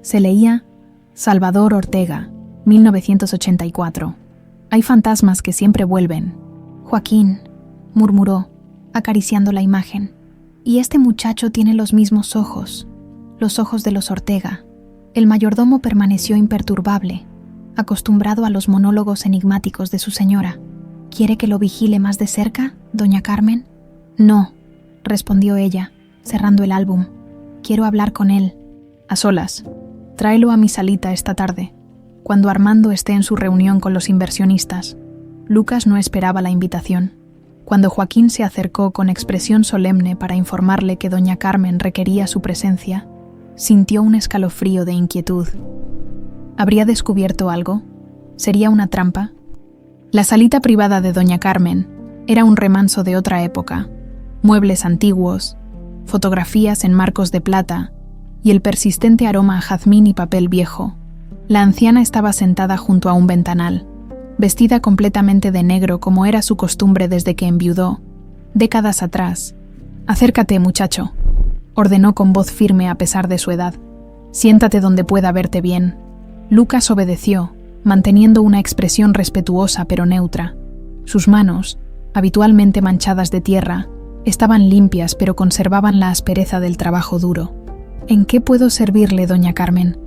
se leía: Salvador Ortega, 1984. «Hay fantasmas que siempre vuelven». «Joaquín», murmuró, acariciando la imagen, «y este muchacho tiene los mismos ojos, los ojos de los Ortega». El mayordomo permaneció imperturbable, acostumbrado a los monólogos enigmáticos de su señora. «¿Quiere que lo vigile más de cerca, doña Carmen?» «No», respondió ella, cerrando el álbum. «Quiero hablar con él». «A solas. Tráelo a mi salita esta tarde, cuando Armando esté en su reunión con los inversionistas». Lucas no esperaba la invitación. Cuando Joaquín se acercó con expresión solemne para informarle que doña Carmen requería su presencia, sintió un escalofrío de inquietud. ¿Habría descubierto algo? ¿Sería una trampa? La salita privada de doña Carmen era un remanso de otra época. Muebles antiguos, fotografías en marcos de plata y el persistente aroma a jazmín y papel viejo. La anciana estaba sentada junto a un ventanal, vestida completamente de negro como era su costumbre desde que enviudó, décadas atrás. «Acércate, muchacho», ordenó con voz firme a pesar de su edad. «Siéntate donde pueda verte bien». Lucas obedeció, manteniendo una expresión respetuosa pero neutra. Sus manos, habitualmente manchadas de tierra, estaban limpias pero conservaban la aspereza del trabajo duro. «¿En qué puedo servirle, doña Carmen?».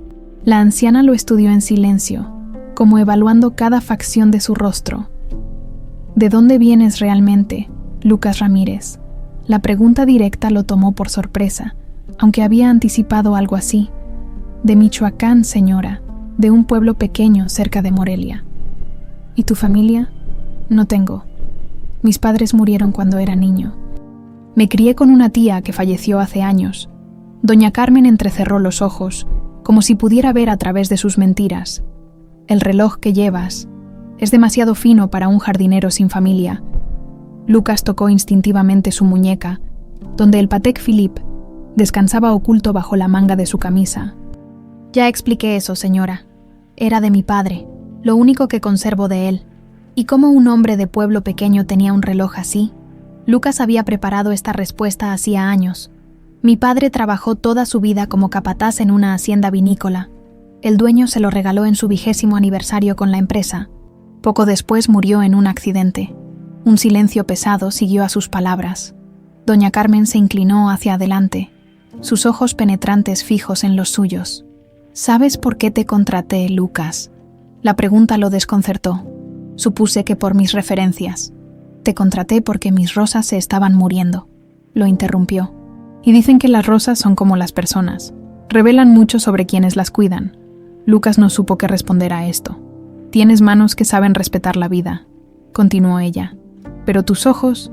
La anciana lo estudió en silencio, como evaluando cada facción de su rostro. «¿De dónde vienes realmente, Lucas Ramírez?». La pregunta directa lo tomó por sorpresa, aunque había anticipado algo así. «De Michoacán, señora, de un pueblo pequeño cerca de Morelia». «¿Y tu familia?». «No tengo. Mis padres murieron cuando era niño. Me crié con una tía que falleció hace años». Doña Carmen entrecerró los ojos, como si pudiera ver a través de sus mentiras. «El reloj que llevas es demasiado fino para un jardinero sin familia». Lucas tocó instintivamente su muñeca, donde el Patek Philippe descansaba oculto bajo la manga de su camisa. «Ya expliqué eso, señora. Era de mi padre, lo único que conservo de él. ¿Y cómo un hombre de pueblo pequeño tenía un reloj así?». Lucas había preparado esta respuesta hacía años. «Mi padre trabajó toda su vida como capataz en una hacienda vinícola. El dueño se lo regaló en su 20º aniversario con la empresa. Poco después murió en un accidente». Un silencio pesado siguió a sus palabras. Doña Carmen se inclinó hacia adelante, sus ojos penetrantes fijos en los suyos. «¿Sabes por qué te contraté, Lucas?». La pregunta lo desconcertó. «Supuse que por mis referencias». «Te contraté porque mis rosas se estaban muriendo», lo interrumpió. «Y dicen que las rosas son como las personas. Revelan mucho sobre quienes las cuidan». Lucas no supo qué responder a esto. «Tienes manos que saben respetar la vida», continuó ella. «Pero tus ojos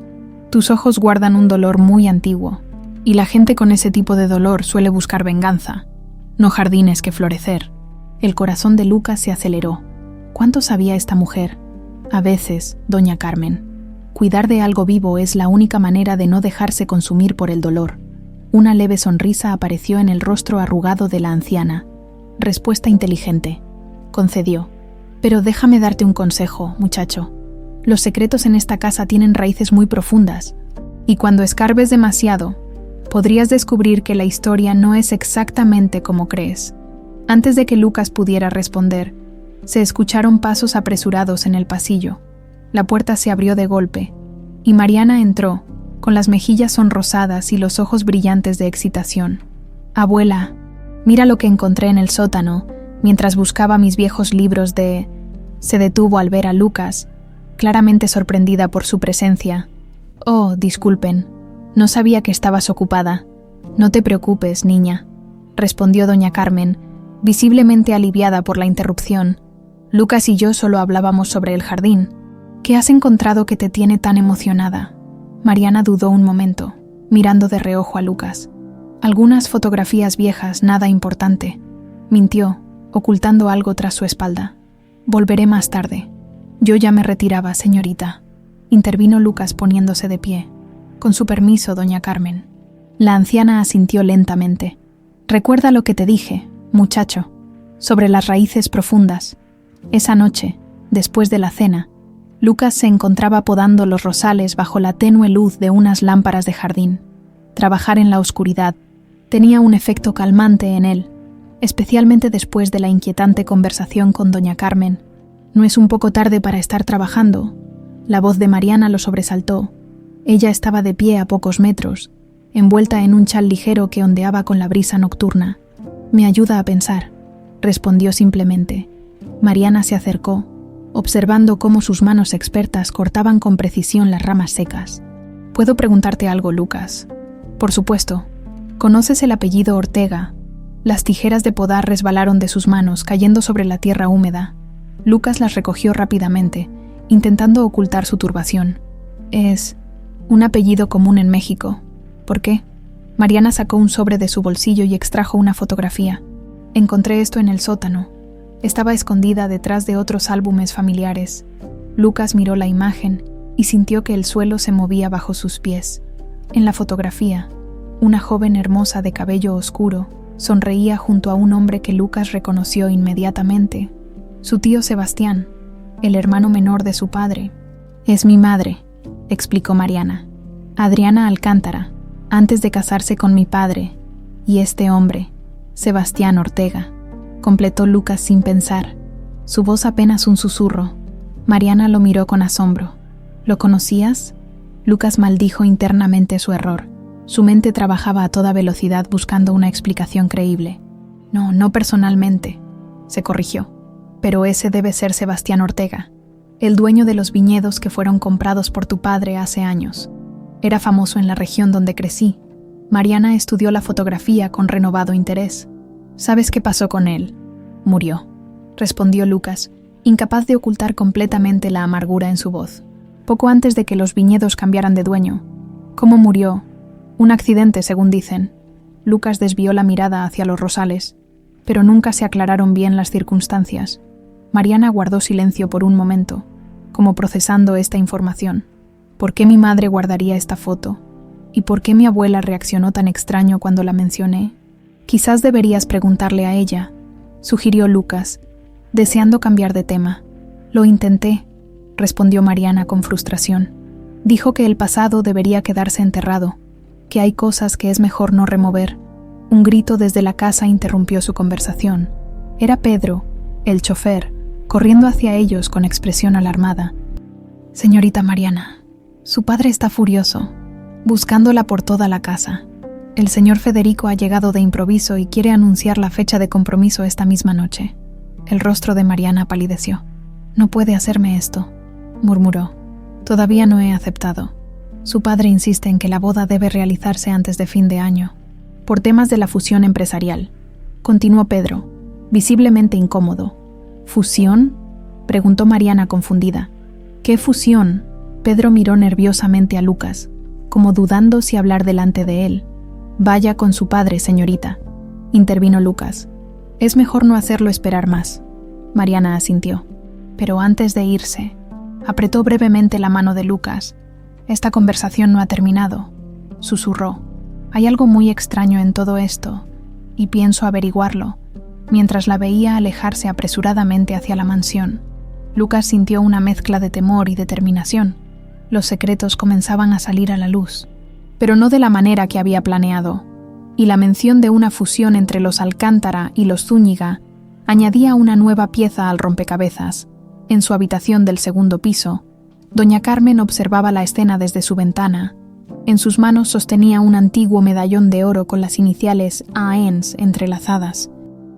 guardan un dolor muy antiguo, y la gente con ese tipo de dolor suele buscar venganza, no jardines que florecer». El corazón de Lucas se aceleró. ¿Cuánto sabía esta mujer? A veces, doña Carmen, cuidar de algo vivo es la única manera de no dejarse consumir por el dolor. Una leve sonrisa apareció en el rostro arrugado de la anciana. «Respuesta inteligente», concedió. «Pero déjame darte un consejo, muchacho. Los secretos en esta casa tienen raíces muy profundas, y cuando escarbes demasiado, podrías descubrir que la historia no es exactamente como crees. Antes de que Lucas pudiera responder, se escucharon pasos apresurados en el pasillo. La puerta se abrió de golpe, y Mariana entró, con las mejillas sonrosadas y los ojos brillantes de excitación. «Abuela, mira lo que encontré en el sótano, mientras buscaba mis viejos libros de...». Se detuvo al ver a Lucas, claramente sorprendida por su presencia. «Oh, disculpen, no sabía que estabas ocupada». «No te preocupes, niña», respondió doña Carmen, visiblemente aliviada por la interrupción. «Lucas y yo solo hablábamos sobre el jardín. ¿Qué has encontrado que te tiene tan emocionada?». Mariana dudó un momento, mirando de reojo a Lucas. «Algunas fotografías viejas, nada importante», mintió, ocultando algo tras su espalda. «Volveré más tarde». «Yo ya me retiraba, señorita», intervino Lucas poniéndose de pie. «Con su permiso, doña Carmen». La anciana asintió lentamente. «Recuerda lo que te dije, muchacho, sobre las raíces profundas». Esa noche, después de la cena, Lucas se encontraba podando los rosales bajo la tenue luz de unas lámparas de jardín. Trabajar en la oscuridad tenía un efecto calmante en él, especialmente después de la inquietante conversación con doña Carmen. «¿No es un poco tarde para estar trabajando?». La voz de Mariana lo sobresaltó. Ella estaba de pie a pocos metros, envuelta en un chal ligero que ondeaba con la brisa nocturna. «Me ayuda a pensar», respondió simplemente. Mariana se acercó, observando cómo sus manos expertas cortaban con precisión las ramas secas. «¿Puedo preguntarte algo, Lucas?». «Por supuesto. ¿Conoces el apellido Ortega?». Las tijeras de podar resbalaron de sus manos, cayendo sobre la tierra húmeda. Lucas las recogió rápidamente, intentando ocultar su turbación. «Es un apellido común en México». «¿Por qué?». Mariana sacó un sobre de su bolsillo y extrajo una fotografía. «Encontré esto en el sótano. Estaba escondida detrás de otros álbumes familiares». Lucas miró la imagen y sintió que el suelo se movía bajo sus pies. En la fotografía, una joven hermosa de cabello oscuro sonreía junto a un hombre que Lucas reconoció inmediatamente. Su tío Sebastián, el hermano menor de su padre. «Es mi madre», explicó Mariana. «Adriana Alcántara, antes de casarse con mi padre. Y este hombre, Sebastián Ortega», completó Lucas sin pensar, su voz apenas un susurro. Mariana lo miró con asombro. «¿Lo conocías?». Lucas maldijo internamente su error. Su mente trabajaba a toda velocidad buscando una explicación creíble. No personalmente», se corrigió. «Pero ese debe ser Sebastián Ortega, el dueño de los viñedos que fueron comprados por tu padre hace años. Era famoso en la región donde crecí». Mariana estudió la fotografía con renovado interés. «¿Sabes qué pasó con él?». «Murió», respondió Lucas, incapaz de ocultar completamente la amargura en su voz. «Poco antes de que los viñedos cambiaran de dueño». «¿Cómo murió?». «Un accidente, según dicen». Lucas desvió la mirada hacia los rosales, pero nunca se aclararon bien las circunstancias. Mariana guardó silencio por un momento, como procesando esta información. ¿Por qué mi madre guardaría esta foto? ¿Y por qué mi abuela reaccionó tan extraño cuando la mencioné? «Quizás deberías preguntarle a ella», sugirió Lucas, deseando cambiar de tema. «Lo intenté», respondió Mariana con frustración. «Dijo que el pasado debería quedarse enterrado, que hay cosas que es mejor no remover». Un grito desde la casa interrumpió su conversación. Era Pedro, el chofer, corriendo hacia ellos con expresión alarmada. «Señorita Mariana, su padre está furioso, buscándola por toda la casa. El señor Federico ha llegado de improviso y quiere anunciar la fecha de compromiso esta misma noche». El rostro de Mariana palideció. «No puede hacerme esto», murmuró. «Todavía no he aceptado. Su padre insiste en que la boda debe realizarse antes de fin de año, por temas de la fusión empresarial», continuó Pedro, visiblemente incómodo. «¿Fusión?», preguntó Mariana confundida. «¿Qué fusión?». Pedro miró nerviosamente a Lucas, como dudando si hablar delante de él. «Vaya con su padre, señorita», intervino Lucas. «Es mejor no hacerlo esperar más». Mariana asintió. Pero antes de irse, apretó brevemente la mano de Lucas. «Esta conversación no ha terminado», susurró. «Hay algo muy extraño en todo esto, y pienso averiguarlo», mientras la veía alejarse apresuradamente hacia la mansión. Lucas sintió una mezcla de temor y determinación. Los secretos comenzaban a salir a la luz, pero no de la manera que había planeado, y la mención de una fusión entre los Alcántara y los Zúñiga añadía una nueva pieza al rompecabezas. En su habitación del segundo piso, doña Carmen observaba la escena desde su ventana. En sus manos sostenía un antiguo medallón de oro con las iniciales AENS entrelazadas.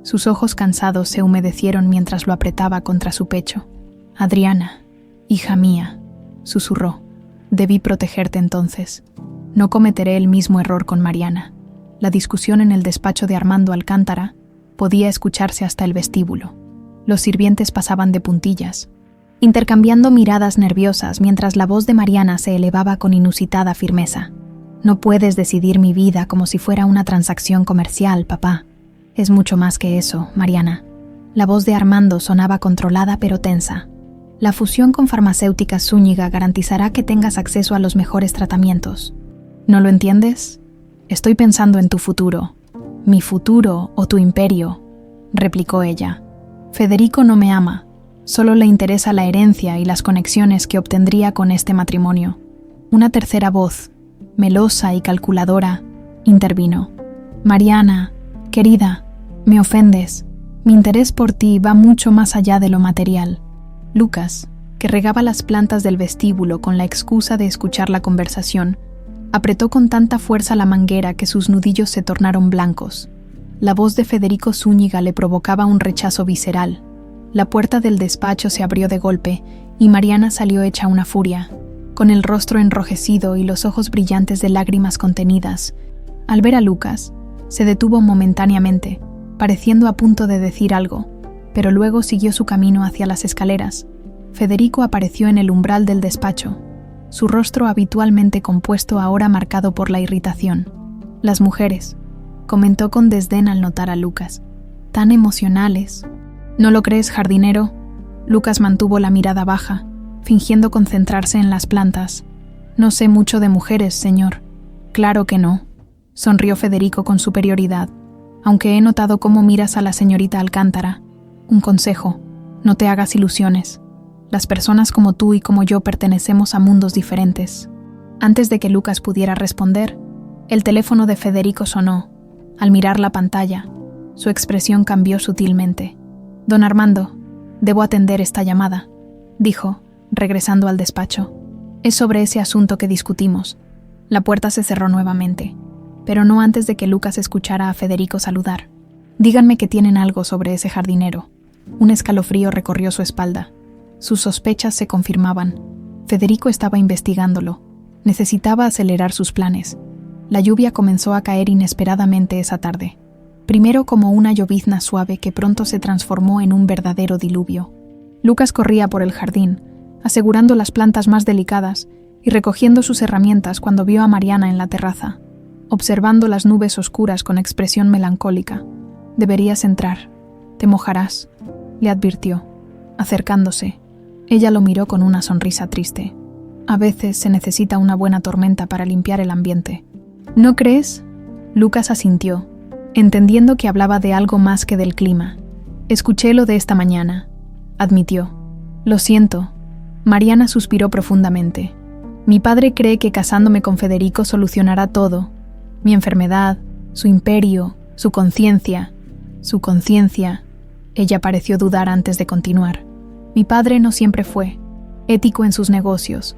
Sus ojos cansados se humedecieron mientras lo apretaba contra su pecho. «Adriana, hija mía», susurró, «debí protegerte entonces. No cometeré el mismo error con Mariana». La discusión en el despacho de Armando Alcántara podía escucharse hasta el vestíbulo. Los sirvientes pasaban de puntillas, intercambiando miradas nerviosas mientras la voz de Mariana se elevaba con inusitada firmeza. «No puedes decidir mi vida como si fuera una transacción comercial, papá. Es mucho más que eso, Mariana». La voz de Armando sonaba controlada pero tensa. «La fusión con Farmacéuticas Zúñiga garantizará que tengas acceso a los mejores tratamientos. ¿No lo entiendes? Estoy pensando en tu futuro». «¿Mi futuro o tu imperio?», replicó ella. «Federico no me ama. Solo le interesa la herencia y las conexiones que obtendría con este matrimonio». Una tercera voz, melosa y calculadora, intervino. «Mariana, querida, me ofendes. Mi interés por ti va mucho más allá de lo material». Lucas, que regaba las plantas del vestíbulo con la excusa de escuchar la conversación, apretó con tanta fuerza la manguera que sus nudillos se tornaron blancos. La voz de Federico Zúñiga le provocaba un rechazo visceral. La puerta del despacho se abrió de golpe y Mariana salió hecha una furia, con el rostro enrojecido y los ojos brillantes de lágrimas contenidas. Al ver a Lucas, se detuvo momentáneamente, pareciendo a punto de decir algo, pero luego siguió su camino hacia las escaleras. Federico apareció en el umbral del despacho, su rostro habitualmente compuesto ahora marcado por la irritación. «Las mujeres», comentó con desdén al notar a Lucas, «tan emocionales». «¿No lo crees, jardinero?». Lucas mantuvo la mirada baja, fingiendo concentrarse en las plantas. «No sé mucho de mujeres, señor». «Claro que no», sonrió Federico con superioridad, «aunque he notado cómo miras a la señorita Alcántara. Un consejo, no te hagas ilusiones. Las personas como tú y como yo pertenecemos a mundos diferentes». Antes de que Lucas pudiera responder, el teléfono de Federico sonó. Al mirar la pantalla, su expresión cambió sutilmente. «Don Armando, debo atender esta llamada», dijo, regresando al despacho. «Es sobre ese asunto que discutimos». La puerta se cerró nuevamente, pero no antes de que Lucas escuchara a Federico saludar. «Díganme que tienen algo sobre ese jardinero». Un escalofrío recorrió su espalda. Sus sospechas se confirmaban. Federico estaba investigándolo. Necesitaba acelerar sus planes. La lluvia comenzó a caer inesperadamente esa tarde. Primero como una llovizna suave que pronto se transformó en un verdadero diluvio. Lucas corría por el jardín, asegurando las plantas más delicadas y recogiendo sus herramientas cuando vio a Mariana en la terraza, observando las nubes oscuras con expresión melancólica. «Deberías entrar. Te mojarás», le advirtió, acercándose. Ella lo miró con una sonrisa triste. «A veces se necesita una buena tormenta para limpiar el ambiente». «¿No crees?». Lucas asintió, entendiendo que hablaba de algo más que del clima. «Escuché lo de esta mañana», admitió. «Lo siento». Mariana suspiró profundamente. «Mi padre cree que casándome con Federico solucionará todo. Mi enfermedad, su imperio, su conciencia». «Su conciencia». Ella pareció dudar antes de continuar. «Mi padre no siempre fue ético en sus negocios.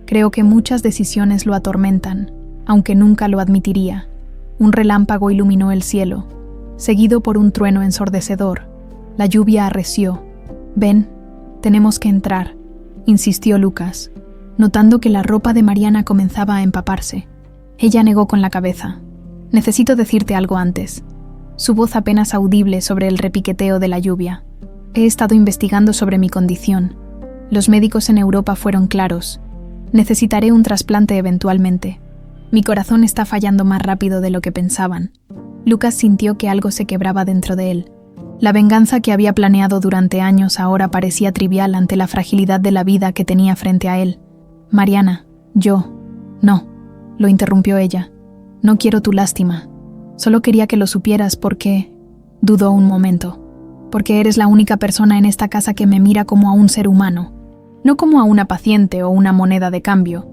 Creo que muchas decisiones lo atormentan, aunque nunca lo admitiría». Un relámpago iluminó el cielo, seguido por un trueno ensordecedor. La lluvia arreció. «Ven, tenemos que entrar», insistió Lucas, notando que la ropa de Mariana comenzaba a empaparse. Ella negó con la cabeza. «Necesito decirte algo antes». Su voz apenas audible sobre el repiqueteo de la lluvia. «He estado investigando sobre mi condición. Los médicos en Europa fueron claros. Necesitaré un trasplante eventualmente. Mi corazón está fallando más rápido de lo que pensaban». Lucas sintió que algo se quebraba dentro de él. La venganza que había planeado durante años ahora parecía trivial ante la fragilidad de la vida que tenía frente a él. «Mariana, yo...». «No», lo interrumpió ella. «No quiero tu lástima. Solo quería que lo supieras porque...». Dudó un momento. porque eres la única persona en esta casa que me mira como a un ser humano, no como a una paciente o una moneda de cambio.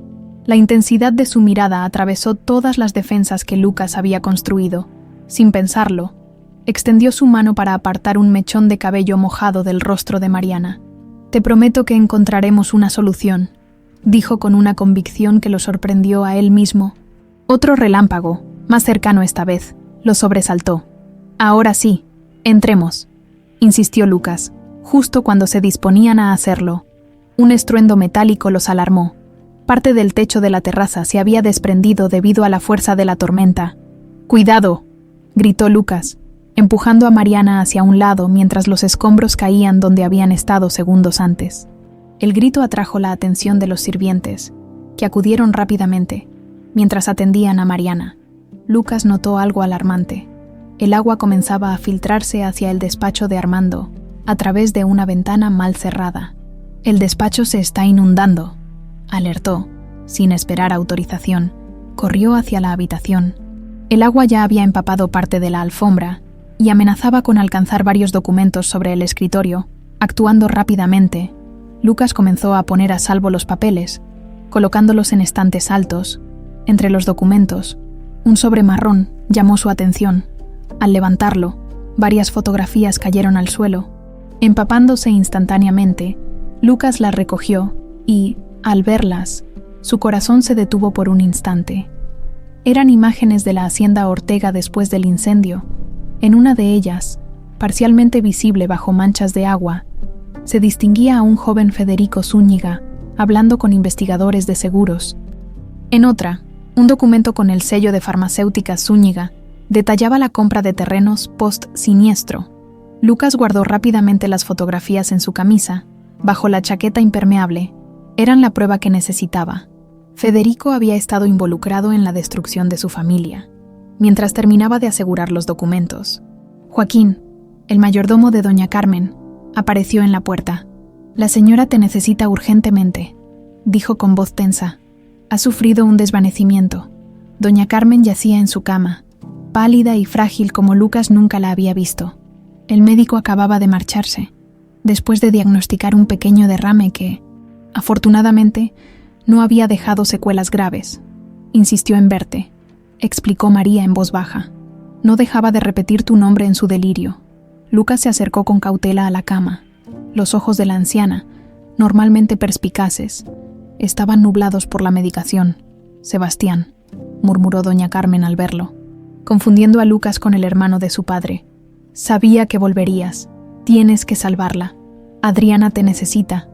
La intensidad de su mirada atravesó todas las defensas que Lucas había construido. Sin pensarlo, extendió su mano para apartar un mechón de cabello mojado del rostro de Mariana. «Te prometo que encontraremos una solución», dijo con una convicción que lo sorprendió a él mismo. Otro relámpago, más cercano esta vez, lo sobresaltó. «Ahora sí, entremos», insistió Lucas, justo cuando se disponían a hacerlo. Un estruendo metálico los alarmó. Parte del techo de la terraza se había desprendido debido a la fuerza de la tormenta. «¡Cuidado!», gritó Lucas, empujando a Mariana hacia un lado mientras los escombros caían donde habían estado segundos antes. El grito atrajo la atención de los sirvientes, que acudieron rápidamente. Mientras atendían a Mariana, Lucas notó algo alarmante. El agua comenzaba a filtrarse hacia el despacho de Armando, a través de una ventana mal cerrada. «El despacho se está inundando», alertó, sin esperar autorización. Corrió hacia la habitación. El agua ya había empapado parte de la alfombra y amenazaba con alcanzar varios documentos sobre el escritorio. Actuando rápidamente, Lucas comenzó a poner a salvo los papeles, colocándolos en estantes altos. Entre los documentos, un sobre marrón llamó su atención. Al levantarlo, varias fotografías cayeron al suelo. Empapándose instantáneamente, Lucas las recogió y, al verlas, su corazón se detuvo por un instante. Eran imágenes de la hacienda Ortega después del incendio. En una de ellas, parcialmente visible bajo manchas de agua, se distinguía a un joven Federico Zúñiga hablando con investigadores de seguros. En otra, un documento con el sello de farmacéuticas Zúñiga detallaba la compra de terrenos post-siniestro. Lucas guardó rápidamente las fotografías en su camisa, bajo la chaqueta impermeable. Eran la prueba que necesitaba. Federico había estado involucrado en la destrucción de su familia. Mientras terminaba de asegurar los documentos, Joaquín, el mayordomo de doña Carmen, apareció en la puerta. «La señora te necesita urgentemente», dijo con voz tensa. «Ha sufrido un desvanecimiento». Doña Carmen yacía en su cama, pálida y frágil como Lucas nunca la había visto. El médico acababa de marcharse, después de diagnosticar un pequeño derrame que, afortunadamente, no había dejado secuelas graves. «Insistió en verte», explicó María en voz baja. No dejaba de repetir tu nombre en su delirio. Lucas se acercó con cautela a la cama. Los ojos de la anciana, normalmente perspicaces, estaban nublados por la medicación. «Sebastián», murmuró doña Carmen al verlo, confundiendo a Lucas con el hermano de su padre. «Sabía que volverías. Tienes que salvarla. Adriana te necesita».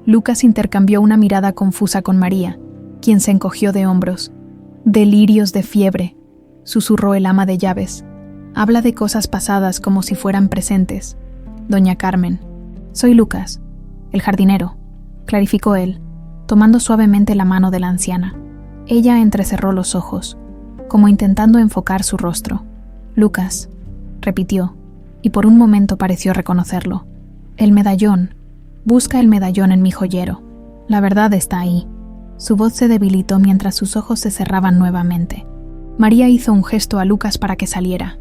Lucas intercambió una mirada confusa con María, quien se encogió de hombros. «Delirios de fiebre», susurró el ama de llaves. «Habla de cosas pasadas como si fueran presentes». «Doña Carmen, soy Lucas, el jardinero», clarificó él, tomando suavemente la mano de la anciana. Ella entrecerró los ojos, como intentando enfocar su rostro. «Lucas», repitió, y por un momento pareció reconocerlo. «El medallón. Busca el medallón en mi joyero. La verdad está ahí». Su voz se debilitó mientras sus ojos se cerraban nuevamente. María hizo un gesto a Lucas para que saliera.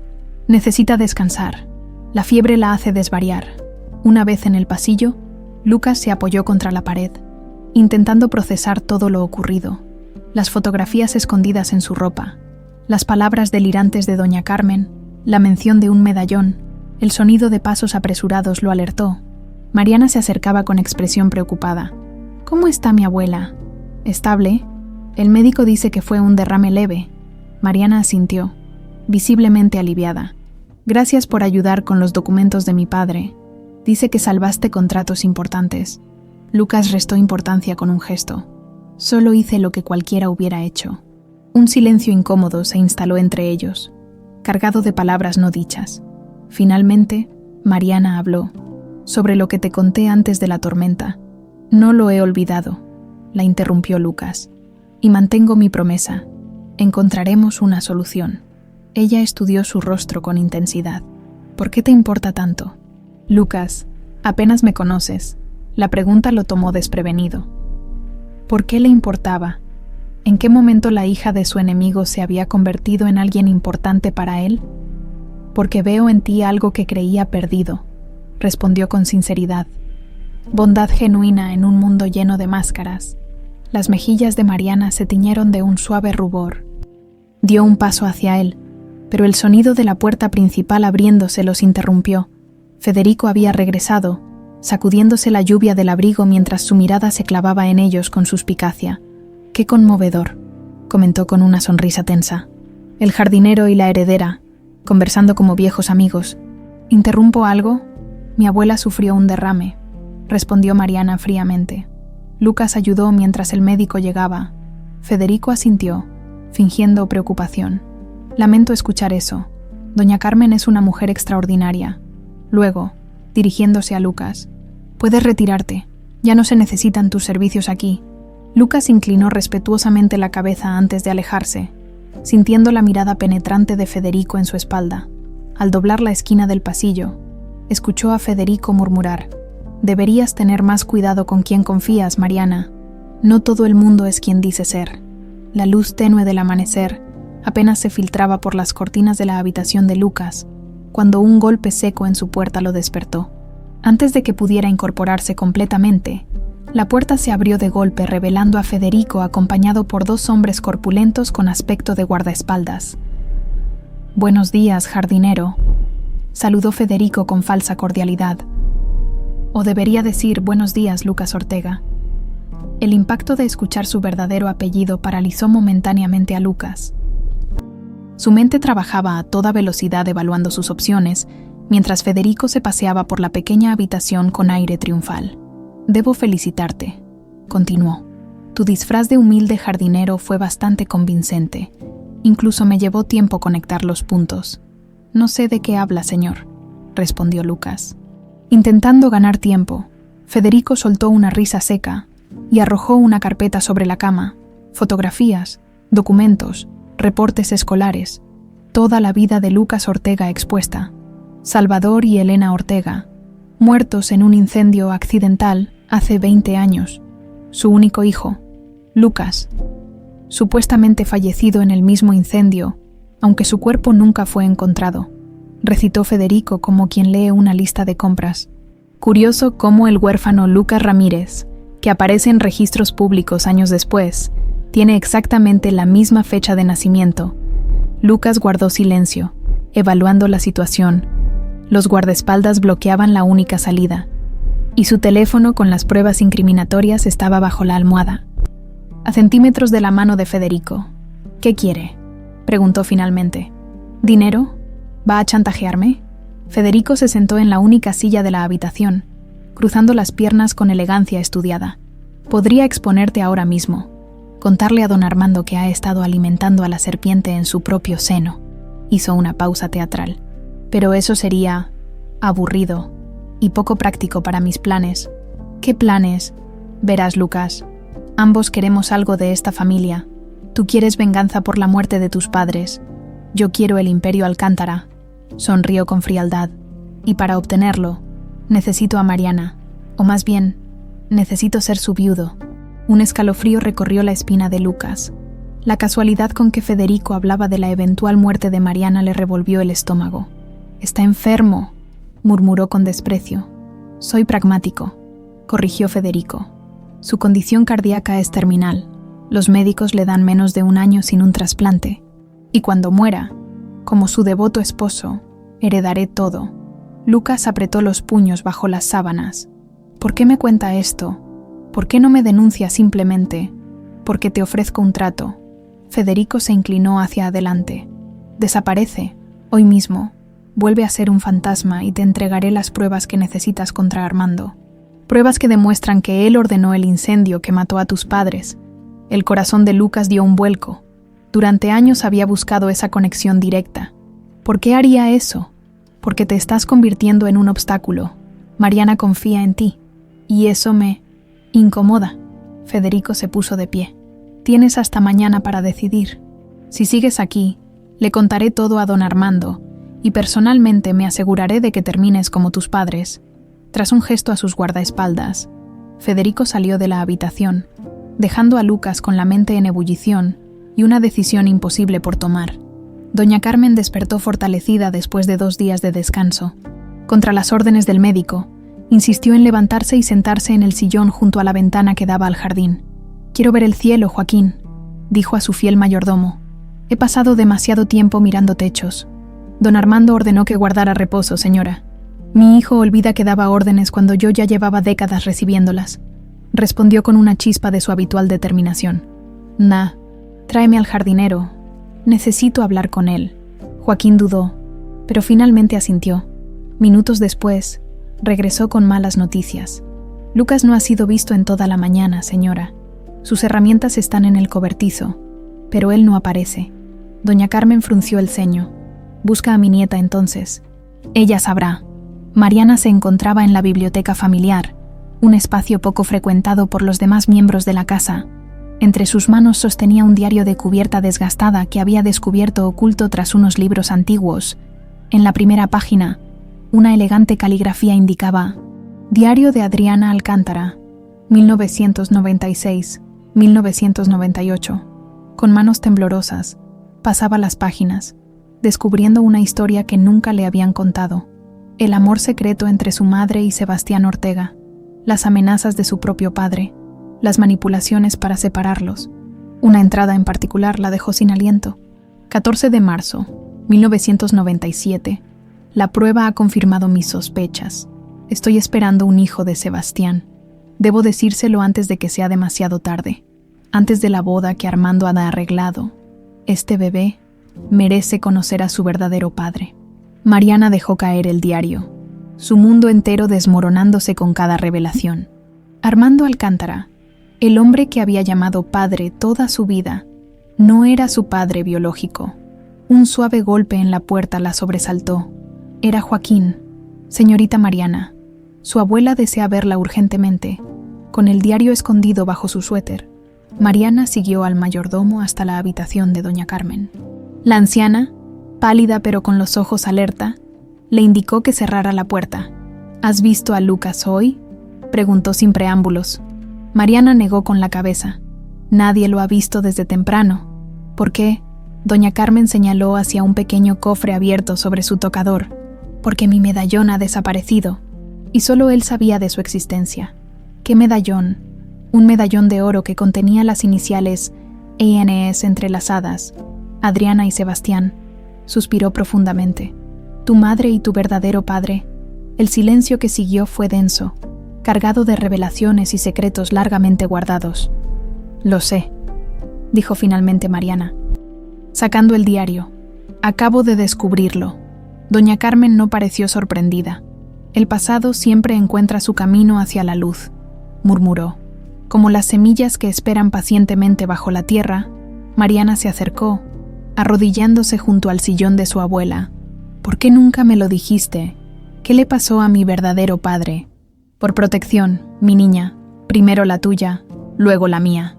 «Necesita descansar. La fiebre la hace desvariar». Una vez en el pasillo, Lucas se apoyó contra la pared, intentando procesar todo lo ocurrido. Las fotografías escondidas en su ropa, las palabras delirantes de doña Carmen, la mención de un medallón, el sonido de pasos apresurados lo alertó. Mariana se acercaba con expresión preocupada. «¿Cómo está mi abuela?» «Estable. El médico dice que fue un derrame leve». Mariana asintió, visiblemente aliviada. «Gracias por ayudar con los documentos de mi padre. Dice que salvaste contratos importantes». Lucas restó importancia con un gesto. «Solo hice lo que cualquiera hubiera hecho». Un silencio incómodo se instaló entre ellos, cargado de palabras no dichas. Finalmente, Mariana habló. «Sobre lo que te conté antes de la tormenta. No lo he olvidado», la interrumpió Lucas. «Y mantengo mi promesa. Encontraremos una solución». Ella estudió su rostro con intensidad. «¿Por qué te importa tanto?» «Lucas, apenas me conoces». La pregunta lo tomó desprevenido. ¿Por qué le importaba? ¿En qué momento la hija de su enemigo se había convertido en alguien importante para él? «Porque veo en ti algo que creía perdido», respondió con sinceridad. Bondad genuina en un mundo lleno de máscaras. Las mejillas de Mariana se tiñeron de un suave rubor. Dio un paso hacia él, pero el sonido de la puerta principal abriéndose los interrumpió. Federico había regresado, sacudiéndose la lluvia del abrigo mientras su mirada se clavaba en ellos con suspicacia. «Qué conmovedor», comentó con una sonrisa tensa. «El jardinero y la heredera, conversando como viejos amigos. ¿Interrumpo algo? Mi abuela sufrió un derrame», respondió Mariana fríamente. Lucas ayudó mientras el médico llegaba. Federico asintió, fingiendo preocupación. «Lamento escuchar eso. Doña Carmen es una mujer extraordinaria». Luego, dirigiéndose a Lucas, «Puedes retirarte. Ya no se necesitan tus servicios aquí». Lucas inclinó respetuosamente la cabeza antes de alejarse, sintiendo la mirada penetrante de Federico en su espalda. Al doblar la esquina del pasillo, escuchó a Federico murmurar: «Deberías tener más cuidado con quien confías, Mariana. No todo el mundo es quien dice ser». La luz tenue del amanecer apenas se filtraba por las cortinas de la habitación de Lucas, cuando un golpe seco en su puerta lo despertó. Antes de que pudiera incorporarse completamente, la puerta se abrió de golpe revelando a Federico acompañado por dos hombres corpulentos con aspecto de guardaespaldas. «Buenos días, jardinero», saludó Federico con falsa cordialidad. O debería decir «Buenos días, Lucas Ortega». El impacto de escuchar su verdadero apellido paralizó momentáneamente a Lucas. Su mente trabajaba a toda velocidad evaluando sus opciones, mientras Federico se paseaba por la pequeña habitación con aire triunfal. «Debo felicitarte», continuó. «Tu disfraz de humilde jardinero fue bastante convincente. Incluso me llevó tiempo conectar los puntos». «No sé de qué habla, señor», respondió Lucas. Intentando ganar tiempo, Federico soltó una risa seca y arrojó una carpeta sobre la cama. Fotografías, documentos, reportes escolares, toda la vida de Lucas Ortega expuesta. Salvador y Elena Ortega, muertos en un incendio accidental hace 20 años. Su único hijo, Lucas, supuestamente fallecido en el mismo incendio, aunque su cuerpo nunca fue encontrado, recitó Federico como quien lee una lista de compras. Curioso cómo el huérfano Lucas Ramírez, que aparece en registros públicos años después, tiene exactamente la misma fecha de nacimiento. Lucas guardó silencio, evaluando la situación. Los guardaespaldas bloqueaban la única salida, y su teléfono con las pruebas incriminatorias estaba bajo la almohada. A centímetros de la mano de Federico. «¿Qué quiere?», preguntó finalmente. «¿Dinero? ¿Va a chantajearme?». Federico se sentó en la única silla de la habitación, cruzando las piernas con elegancia estudiada. «Podría exponerte ahora mismo, contarle a don Armando que ha estado alimentando a la serpiente en su propio seno». Hizo una pausa teatral. «Pero eso sería aburrido y poco práctico para mis planes». «¿Qué planes?». «Verás, Lucas, ambos queremos algo de esta familia. Tú quieres venganza por la muerte de tus padres. Yo quiero el Imperio Alcántara». Sonrió con frialdad. «Y para obtenerlo, necesito a Mariana, o más bien, necesito ser su viudo». Un escalofrío recorrió la espina de Lucas. La casualidad con que Federico hablaba de la eventual muerte de Mariana le revolvió el estómago. «Está enfermo», murmuró con desprecio. «Soy pragmático», corrigió Federico. «Su condición cardíaca es terminal. Los médicos le dan menos de 1 año sin un trasplante. Y cuando muera, como su devoto esposo, heredaré todo». Lucas apretó los puños bajo las sábanas. «¿Por qué me cuenta esto? ¿Por qué no me denuncia simplemente? Porque te ofrezco un trato». Federico se inclinó hacia adelante. «Desaparece, hoy mismo. Vuelve a ser un fantasma y te entregaré las pruebas que necesitas contra Armando. Pruebas que demuestran que él ordenó el incendio que mató a tus padres». El corazón de Lucas dio un vuelco. Durante años había buscado esa conexión directa. ¿Por qué haría eso? Porque te estás convirtiendo en un obstáculo. Mariana confía en ti. Y eso me incomoda. Federico se puso de pie. Tienes hasta mañana para decidir. Si sigues aquí, le contaré todo a don Armando, y personalmente me aseguraré de que termines como tus padres. Tras un gesto a sus guardaespaldas, Federico salió de la habitación, dejando a Lucas con la mente en ebullición y una decisión imposible por tomar. Doña Carmen despertó fortalecida después de 2 días de descanso. Contra las órdenes del médico, insistió en levantarse y sentarse en el sillón junto a la ventana que daba al jardín. «Quiero ver el cielo, Joaquín», dijo a su fiel mayordomo. «He pasado demasiado tiempo mirando techos». Don Armando ordenó que guardara reposo, señora. «Mi hijo olvida que daba órdenes cuando yo ya llevaba décadas recibiéndolas», respondió con una chispa de su habitual determinación. «Nah, tráeme al jardinero. Necesito hablar con él». Joaquín dudó, pero finalmente asintió. Minutos después, regresó con malas noticias. «Lucas no ha sido visto en toda la mañana, señora. Sus herramientas están en el cobertizo, pero él no aparece». Doña Carmen frunció el ceño. «Busca a mi nieta entonces. Ella sabrá». Mariana se encontraba en la biblioteca familiar, un espacio poco frecuentado por los demás miembros de la casa. Entre sus manos sostenía un diario de cubierta desgastada que había descubierto oculto tras unos libros antiguos. En la primera página, una elegante caligrafía indicaba: «Diario de Adriana Alcántara, 1996-1998». Con manos temblorosas, pasaba las páginas, descubriendo una historia que nunca le habían contado: el amor secreto entre su madre y Sebastián Ortega, las amenazas de su propio padre, las manipulaciones para separarlos. Una entrada en particular la dejó sin aliento. 14 de marzo, 1997. La prueba ha confirmado mis sospechas. Estoy esperando un hijo de Sebastián. Debo decírselo antes de que sea demasiado tarde, antes de la boda que Armando ha arreglado. Este bebé merece conocer a su verdadero padre». Mariana dejó caer el diario, su mundo entero desmoronándose con cada revelación. Armando Alcántara, el hombre que había llamado padre toda su vida, no era su padre biológico. Un suave golpe en la puerta la sobresaltó. Era Joaquín. «Señorita Mariana, su abuela desea verla urgentemente», con el diario escondido bajo su suéter. Mariana siguió al mayordomo hasta la habitación de doña Carmen. La anciana, pálida pero con los ojos alerta, le indicó que cerrara la puerta. «¿Has visto a Lucas hoy?», preguntó sin preámbulos. Mariana negó con la cabeza. «Nadie lo ha visto desde temprano». «¿Por qué?». Doña Carmen señaló hacia un pequeño cofre abierto sobre su tocador. «Porque mi medallón ha desaparecido, y solo él sabía de su existencia». «¿Qué medallón?». «Un medallón de oro que contenía las iniciales ANS entrelazadas, Adriana y Sebastián». Suspiró profundamente. «Tu madre y tu verdadero padre». El silencio que siguió fue denso, cargado de revelaciones y secretos largamente guardados. «Lo sé», dijo finalmente Mariana, sacando el diario. «Acabo de descubrirlo». Doña Carmen no pareció sorprendida. «El pasado siempre encuentra su camino hacia la luz», murmuró. Como las semillas que esperan pacientemente bajo la tierra, Mariana se acercó, arrodillándose junto al sillón de su abuela. «¿Por qué nunca me lo dijiste? ¿Qué le pasó a mi verdadero padre?». «Por protección, mi niña, primero la tuya, luego la mía».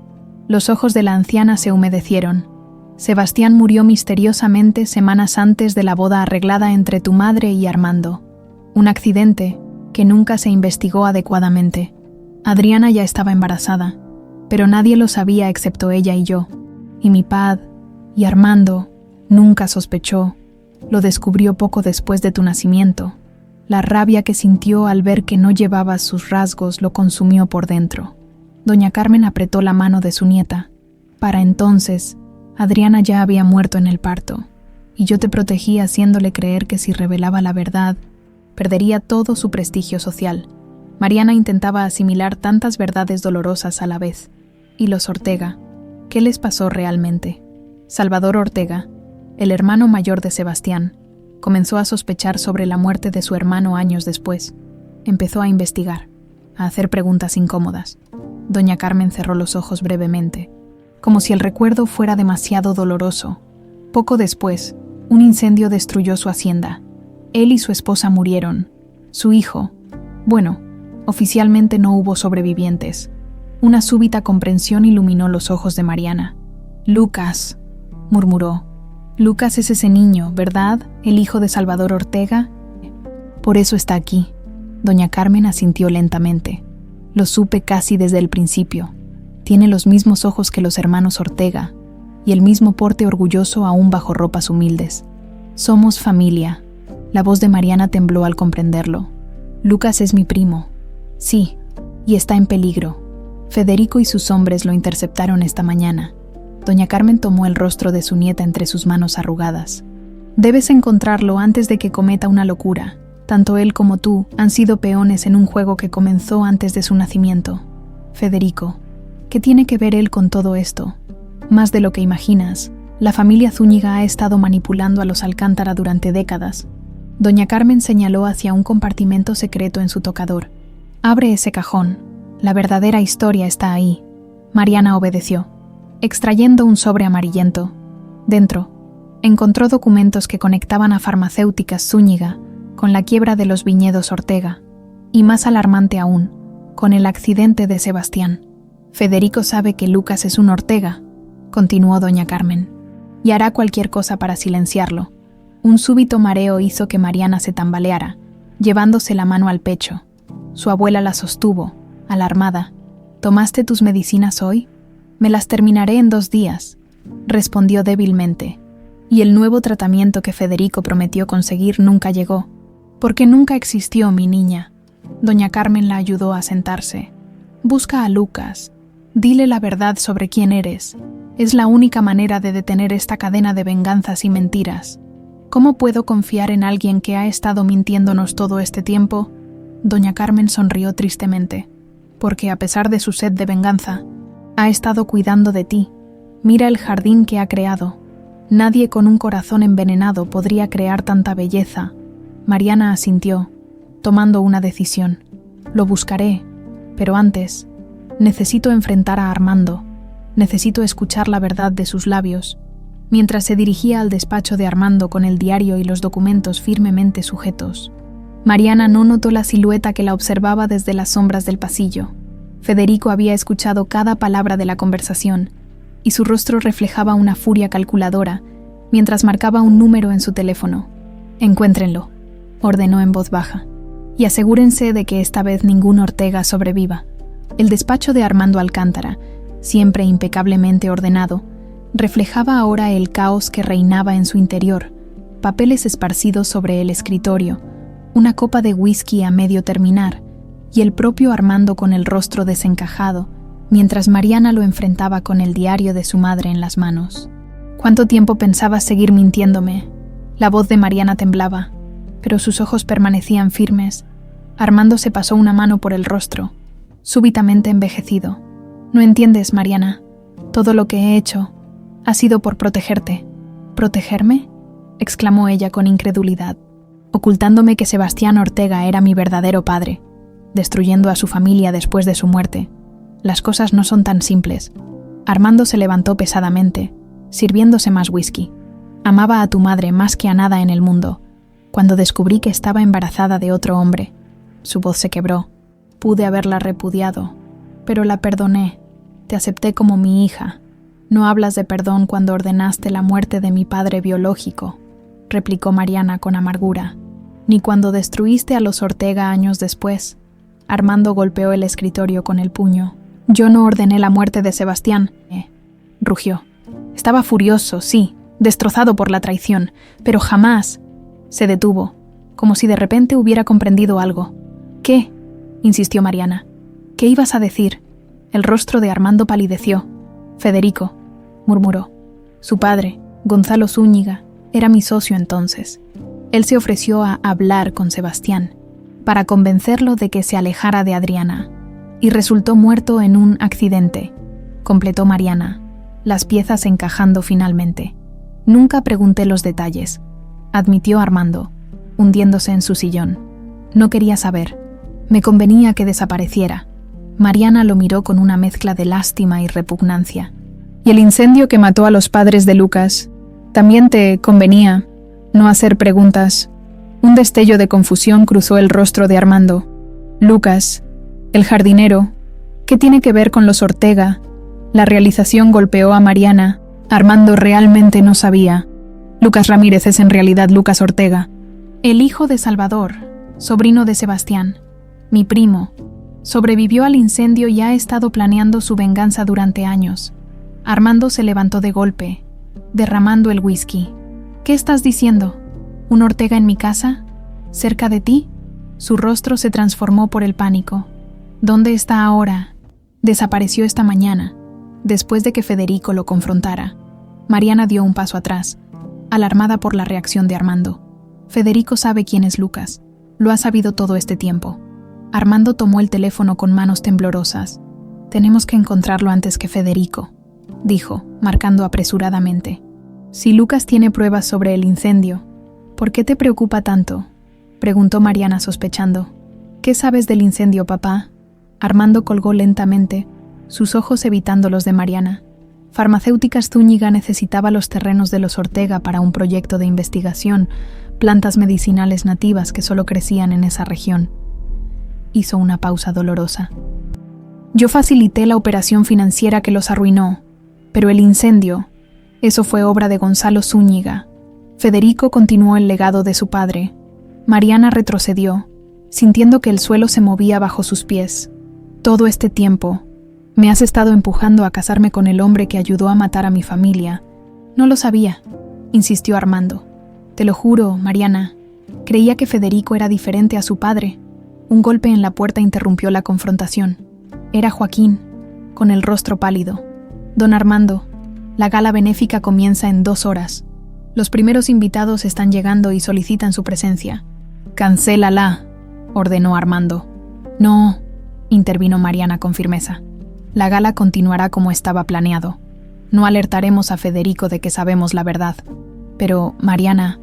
Los ojos de la anciana se humedecieron. «Sebastián murió misteriosamente semanas antes de la boda arreglada entre tu madre y Armando. Un accidente que nunca se investigó adecuadamente. Adriana ya estaba embarazada, pero nadie lo sabía excepto ella y yo. Y mi padre y Armando nunca sospechó. Lo descubrió poco después de tu nacimiento. La rabia que sintió al ver que no llevabas sus rasgos lo consumió por dentro». Doña Carmen apretó la mano de su nieta. «Para entonces, Adriana ya había muerto en el parto, y yo te protegí haciéndole creer que si revelaba la verdad, perdería todo su prestigio social». Mariana intentaba asimilar tantas verdades dolorosas a la vez. ¿Y los Ortega? ¿Qué les pasó realmente? Salvador Ortega, el hermano mayor de Sebastián, comenzó a sospechar sobre la muerte de su hermano años después. Empezó a investigar, a hacer preguntas incómodas. Doña Carmen cerró los ojos brevemente, como si el recuerdo fuera demasiado doloroso. Poco después, un incendio destruyó su hacienda. Él y su esposa murieron. Su hijo, bueno, oficialmente no hubo sobrevivientes. Una súbita comprensión iluminó los ojos de Mariana. «Lucas», murmuró. «Lucas es ese niño, ¿verdad? El hijo de Salvador Ortega». «Por eso está aquí». Doña Carmen asintió lentamente. «Lo supe casi desde el principio. Tiene los mismos ojos que los hermanos Ortega, y el mismo porte orgulloso aún bajo ropas humildes. Somos familia». La voz de Mariana tembló al comprenderlo. Lucas es mi primo. Sí, y está en peligro. Federico y sus hombres lo interceptaron esta mañana. Doña Carmen tomó el rostro de su nieta entre sus manos arrugadas. Debes encontrarlo antes de que cometa una locura. Tanto él como tú han sido peones en un juego que comenzó antes de su nacimiento. Federico, ¿qué tiene que ver él con todo esto? Más de lo que imaginas. La familia Zúñiga ha estado manipulando a los Alcántara durante décadas. Doña Carmen señaló hacia un compartimento secreto en su tocador. Abre ese cajón. La verdadera historia está ahí. Mariana obedeció, extrayendo un sobre amarillento. Dentro, encontró documentos que conectaban a Farmacéuticas Zúñiga con la quiebra de los viñedos Ortega, y más alarmante aún, con el accidente de Sebastián. Federico sabe que Lucas es un Ortega, continuó doña Carmen, y hará cualquier cosa para silenciarlo. Un súbito mareo hizo que Mariana se tambaleara, llevándose la mano al pecho. Su abuela la sostuvo, alarmada. ¿Tomaste tus medicinas hoy? Me las terminaré en 2 días, respondió débilmente. Y el nuevo tratamiento que Federico prometió conseguir nunca llegó. Porque nunca existió, mi niña. Doña Carmen la ayudó a sentarse. Busca a Lucas. Dile la verdad sobre quién eres. Es la única manera de detener esta cadena de venganzas y mentiras. ¿Cómo puedo confiar en alguien que ha estado mintiéndonos todo este tiempo? Doña Carmen sonrió tristemente, porque a pesar de su sed de venganza, ha estado cuidando de ti. Mira el jardín que ha creado. Nadie con un corazón envenenado podría crear tanta belleza. Mariana asintió, tomando una decisión. Lo buscaré, pero antes, necesito enfrentar a Armando. Necesito escuchar la verdad de sus labios. Mientras se dirigía al despacho de Armando con el diario y los documentos firmemente sujetos, Mariana no notó la silueta que la observaba desde las sombras del pasillo. Federico había escuchado cada palabra de la conversación, y su rostro reflejaba una furia calculadora, mientras marcaba un número en su teléfono. «Encuéntrenlo», ordenó en voz baja, «y asegúrense de que esta vez ningún Ortega sobreviva». El despacho de Armando Alcántara, siempre impecablemente ordenado, reflejaba ahora el caos que reinaba en su interior, papeles esparcidos sobre el escritorio, una copa de whisky a medio terminar, y el propio Armando con el rostro desencajado, mientras Mariana lo enfrentaba con el diario de su madre en las manos. ¿Cuánto tiempo pensabas seguir mintiéndome? La voz de Mariana temblaba, pero sus ojos permanecían firmes. Armando se pasó una mano por el rostro, súbitamente envejecido. No entiendes, Mariana. Todo lo que he hecho ha sido por protegerte. ¿Protegerme?, exclamó ella con incredulidad, ocultándome que Sebastián Ortega era mi verdadero padre, destruyendo a su familia después de su muerte. Las cosas no son tan simples. Armando se levantó pesadamente, sirviéndose más whisky. Amaba a tu madre más que a nada en el mundo. Cuando descubrí que estaba embarazada de otro hombre, su voz se quebró. Pude haberla repudiado, pero la perdoné. Te acepté como mi hija. No hablas de perdón cuando ordenaste la muerte de mi padre biológico, replicó Mariana con amargura, ni cuando destruiste a los Ortega años después. Armando golpeó el escritorio con el puño. Yo no ordené la muerte de Sebastián, rugió. Estaba furioso, sí, destrozado por la traición, pero jamás. Se detuvo, como si de repente hubiera comprendido algo. ¿Qué?, insistió Mariana. ¿Qué ibas a decir? El rostro de Armando palideció. Federico, murmuró. Su padre, Gonzalo Zúñiga, era mi socio entonces. Él se ofreció a hablar con Sebastián, para convencerlo de que se alejara de Adriana, y resultó muerto en un accidente, completó Mariana, las piezas encajando finalmente. Nunca pregunté los detalles, admitió Armando, hundiéndose en su sillón. No quería saber. Me convenía que desapareciera. Mariana lo miró con una mezcla de lástima y repugnancia. ¿Y el incendio que mató a los padres de Lucas? ¿También te convenía no hacer preguntas? Un destello de confusión cruzó el rostro de Armando. Lucas, el jardinero, ¿qué tiene que ver con los Ortega? La realización golpeó a Mariana. Armando realmente no sabía. Lucas Ramírez es en realidad Lucas Ortega, el hijo de Salvador, sobrino de Sebastián, mi primo. Sobrevivió al incendio y ha estado planeando su venganza durante años. Armando se levantó de golpe, derramando el whisky. ¿Qué estás diciendo? ¿Un Ortega en mi casa? ¿Cerca de ti? Su rostro se transformó por el pánico. ¿Dónde está ahora? Desapareció esta mañana, después de que Federico lo confrontara. Mariana dio un paso atrás, alarmada por la reacción de Armando. Federico sabe quién es Lucas. Lo ha sabido todo este tiempo. Armando tomó el teléfono con manos temblorosas. Tenemos que encontrarlo antes que Federico, dijo, marcando apresuradamente. Si Lucas tiene pruebas sobre el incendio, ¿por qué te preocupa tanto? Preguntó Mariana sospechando. ¿Qué sabes del incendio, papá? Armando colgó lentamente, sus ojos evitando los de Mariana. Farmacéuticas Zúñiga necesitaba los terrenos de los Ortega para un proyecto de investigación, plantas medicinales nativas que solo crecían en esa región. Hizo una pausa dolorosa. Yo facilité la operación financiera que los arruinó, pero el incendio, eso fue obra de Gonzalo Zúñiga. Federico continuó el legado de su padre. Mariana retrocedió, sintiendo que el suelo se movía bajo sus pies. Todo este tiempo, me has estado empujando a casarme con el hombre que ayudó a matar a mi familia. No lo sabía, insistió Armando. Te lo juro, Mariana. Creía que Federico era diferente a su padre. Un golpe en la puerta interrumpió la confrontación. Era Joaquín, con el rostro pálido. Don Armando, la gala benéfica comienza en 2 horas. Los primeros invitados están llegando y solicitan su presencia. Cancélala, ordenó Armando. No, intervino Mariana con firmeza. La gala continuará como estaba planeado. No alertaremos a Federico de que sabemos la verdad. Pero, Mariana,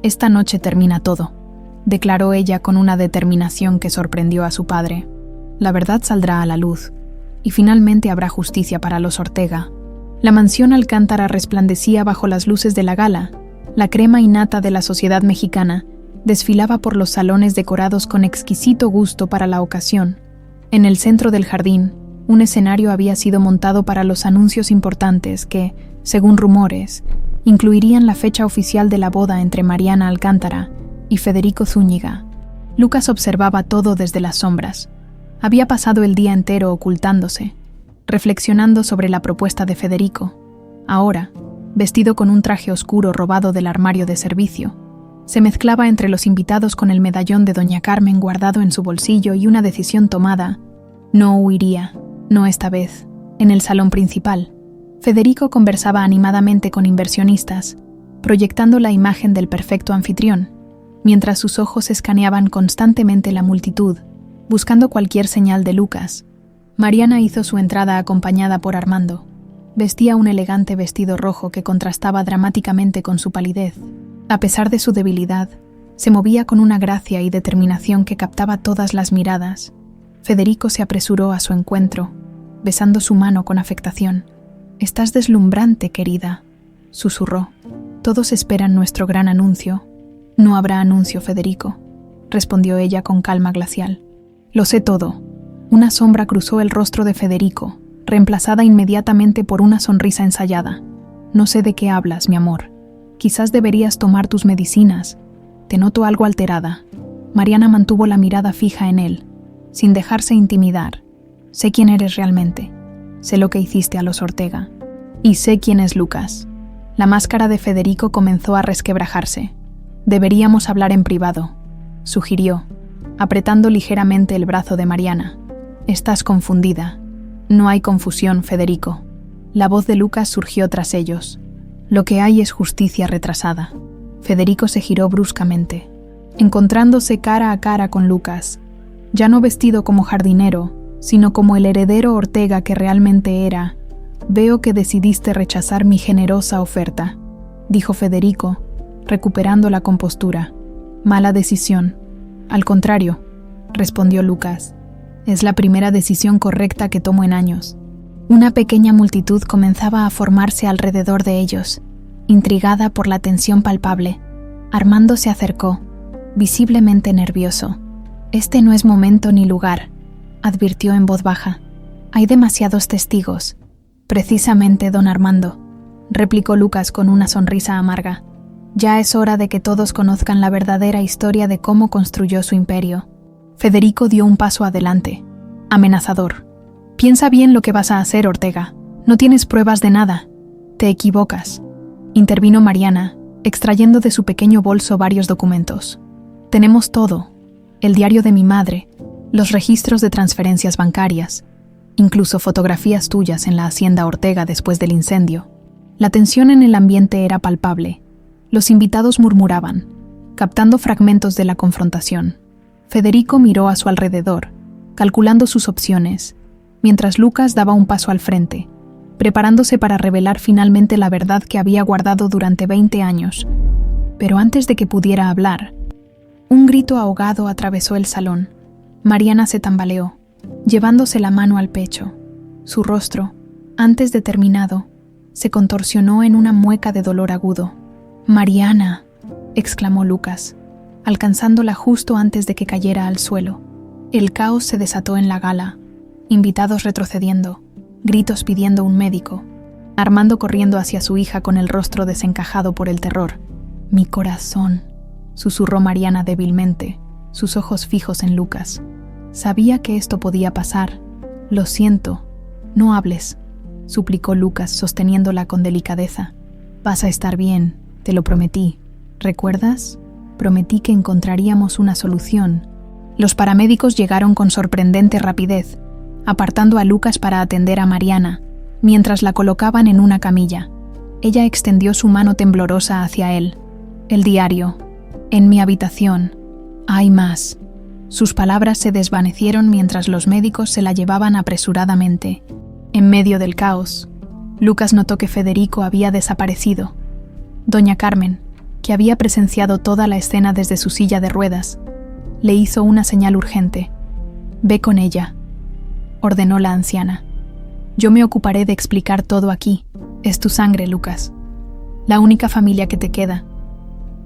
esta noche termina todo, declaró ella con una determinación que sorprendió a su padre. La verdad saldrá a la luz, y finalmente habrá justicia para los Ortega. La mansión Alcántara resplandecía bajo las luces de la gala. La crema innata de la sociedad mexicana desfilaba por los salones decorados con exquisito gusto para la ocasión. En el centro del jardín, un escenario había sido montado para los anuncios importantes que, según rumores, incluirían la fecha oficial de la boda entre Mariana Alcántara y Federico Zúñiga. Lucas observaba todo desde las sombras. Había pasado el día entero ocultándose, reflexionando sobre la propuesta de Federico. Ahora, vestido con un traje oscuro robado del armario de servicio, se mezclaba entre los invitados con el medallón de doña Carmen guardado en su bolsillo y una decisión tomada. No huiría, no esta vez, en el salón principal. Federico conversaba animadamente con inversionistas, proyectando la imagen del perfecto anfitrión, mientras sus ojos escaneaban constantemente la multitud, buscando cualquier señal de Lucas. Mariana hizo su entrada acompañada por Armando. Vestía un elegante vestido rojo que contrastaba dramáticamente con su palidez. A pesar de su debilidad, se movía con una gracia y determinación que captaba todas las miradas. Federico se apresuró a su encuentro, besando su mano con afectación. «Estás deslumbrante, querida», susurró. «Todos esperan nuestro gran anuncio». «No habrá anuncio, Federico», respondió ella con calma glacial. «Lo sé todo». Una sombra cruzó el rostro de Federico, reemplazada inmediatamente por una sonrisa ensayada. «No sé de qué hablas, mi amor. Quizás deberías tomar tus medicinas. Te noto algo alterada». Mariana mantuvo la mirada fija en él, sin dejarse intimidar. «Sé quién eres realmente. Sé lo que hiciste a los Ortega. Y sé quién es Lucas». La máscara de Federico comenzó a resquebrajarse. «Deberíamos hablar en privado», sugirió, apretando ligeramente el brazo de Mariana. «Estás confundida». «No hay confusión, Federico». La voz de Lucas surgió tras ellos. «Lo que hay es justicia retrasada». Federico se giró bruscamente, encontrándose cara a cara con Lucas, ya no vestido como jardinero, sino como el heredero Ortega que realmente era. «Veo que decidiste rechazar mi generosa oferta», dijo Federico, recuperando la compostura. «Mala decisión». «Al contrario», respondió Lucas. «Es la primera decisión correcta que tomo en años». Una pequeña multitud comenzaba a formarse alrededor de ellos, intrigada por la tensión palpable. Armando se acercó, visiblemente nervioso. «Este no es momento ni lugar», advirtió en voz baja. «Hay demasiados testigos». «Precisamente, don Armando», replicó Lucas con una sonrisa amarga. «Ya es hora de que todos conozcan la verdadera historia de cómo construyó su imperio». Federico dio un paso adelante, amenazador. «Piensa bien lo que vas a hacer, Ortega. No tienes pruebas de nada». «Te equivocas», intervino Mariana, extrayendo de su pequeño bolso varios documentos. Tenemos todo: el diario de mi madre, los registros de transferencias bancarias, incluso fotografías tuyas en la hacienda Ortega después del incendio. La tensión en el ambiente era palpable. Los invitados murmuraban, captando fragmentos de la confrontación. Federico miró a su alrededor, calculando sus opciones, mientras Lucas daba un paso al frente, preparándose para revelar finalmente la verdad que había guardado durante 20 años. Pero antes de que pudiera hablar, un grito ahogado atravesó el salón. Mariana se tambaleó, llevándose la mano al pecho. Su rostro, antes determinado, se contorsionó en una mueca de dolor agudo. «Mariana», exclamó Lucas, alcanzándola justo antes de que cayera al suelo. El caos se desató en la gala, invitados retrocediendo, gritos pidiendo un médico, Armando corriendo hacia su hija con el rostro desencajado por el terror. «Mi corazón», susurró Mariana débilmente, sus ojos fijos en Lucas. Sabía que esto podía pasar. «Lo siento, no hables», suplicó Lucas sosteniéndola con delicadeza. «Vas a estar bien, te lo prometí. ¿Recuerdas? Prometí que encontraríamos una solución». Los paramédicos llegaron con sorprendente rapidez, apartando a Lucas para atender a Mariana, mientras la colocaban en una camilla. Ella extendió su mano temblorosa hacia él. «El diario. En mi habitación. Hay más». Sus palabras se desvanecieron mientras los médicos se la llevaban apresuradamente. En medio del caos, Lucas notó que Federico había desaparecido. Doña Carmen, que había presenciado toda la escena desde su silla de ruedas, le hizo una señal urgente. «Ve con ella», ordenó la anciana. «Yo me ocuparé de explicar todo aquí. Es tu sangre, Lucas. La única familia que te queda».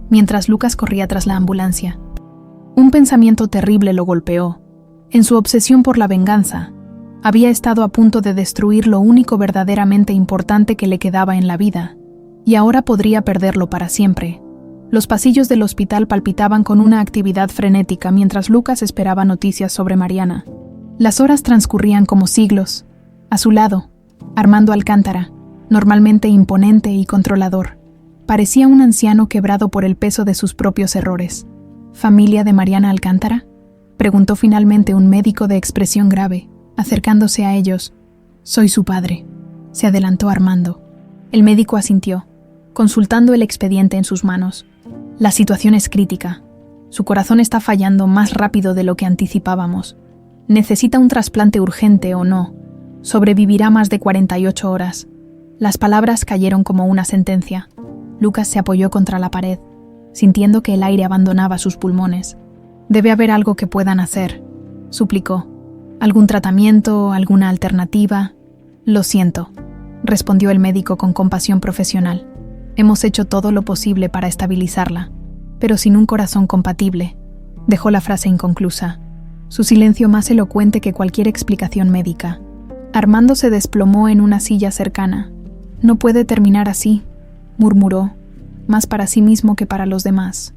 Mientras Lucas corría tras la ambulancia, un pensamiento terrible lo golpeó. En su obsesión por la venganza, había estado a punto de destruir lo único verdaderamente importante que le quedaba en la vida, y ahora podría perderlo para siempre. Los pasillos del hospital palpitaban con una actividad frenética mientras Lucas esperaba noticias sobre Mariana. Las horas transcurrían como siglos. A su lado, Armando Alcántara, normalmente imponente y controlador, parecía un anciano quebrado por el peso de sus propios errores. «¿Familia de Mariana Alcántara?», preguntó finalmente un médico de expresión grave, acercándose a ellos. «Soy su padre», se adelantó Armando. El médico asintió, consultando el expediente en sus manos. «La situación es crítica. Su corazón está fallando más rápido de lo que anticipábamos. Necesita un trasplante urgente o no. Sobrevivirá más de 48 horas». Las palabras cayeron como una sentencia. Lucas se apoyó contra la pared, sintiendo que el aire abandonaba sus pulmones. «Debe haber algo que puedan hacer», suplicó. «¿Algún tratamiento, alguna alternativa?» «Lo siento», respondió el médico con compasión profesional. «Hemos hecho todo lo posible para estabilizarla, pero sin un corazón compatible». Dejó la frase inconclusa, su silencio más elocuente que cualquier explicación médica. Armando se desplomó en una silla cercana. «No puede terminar así», murmuró, más para sí mismo que para los demás.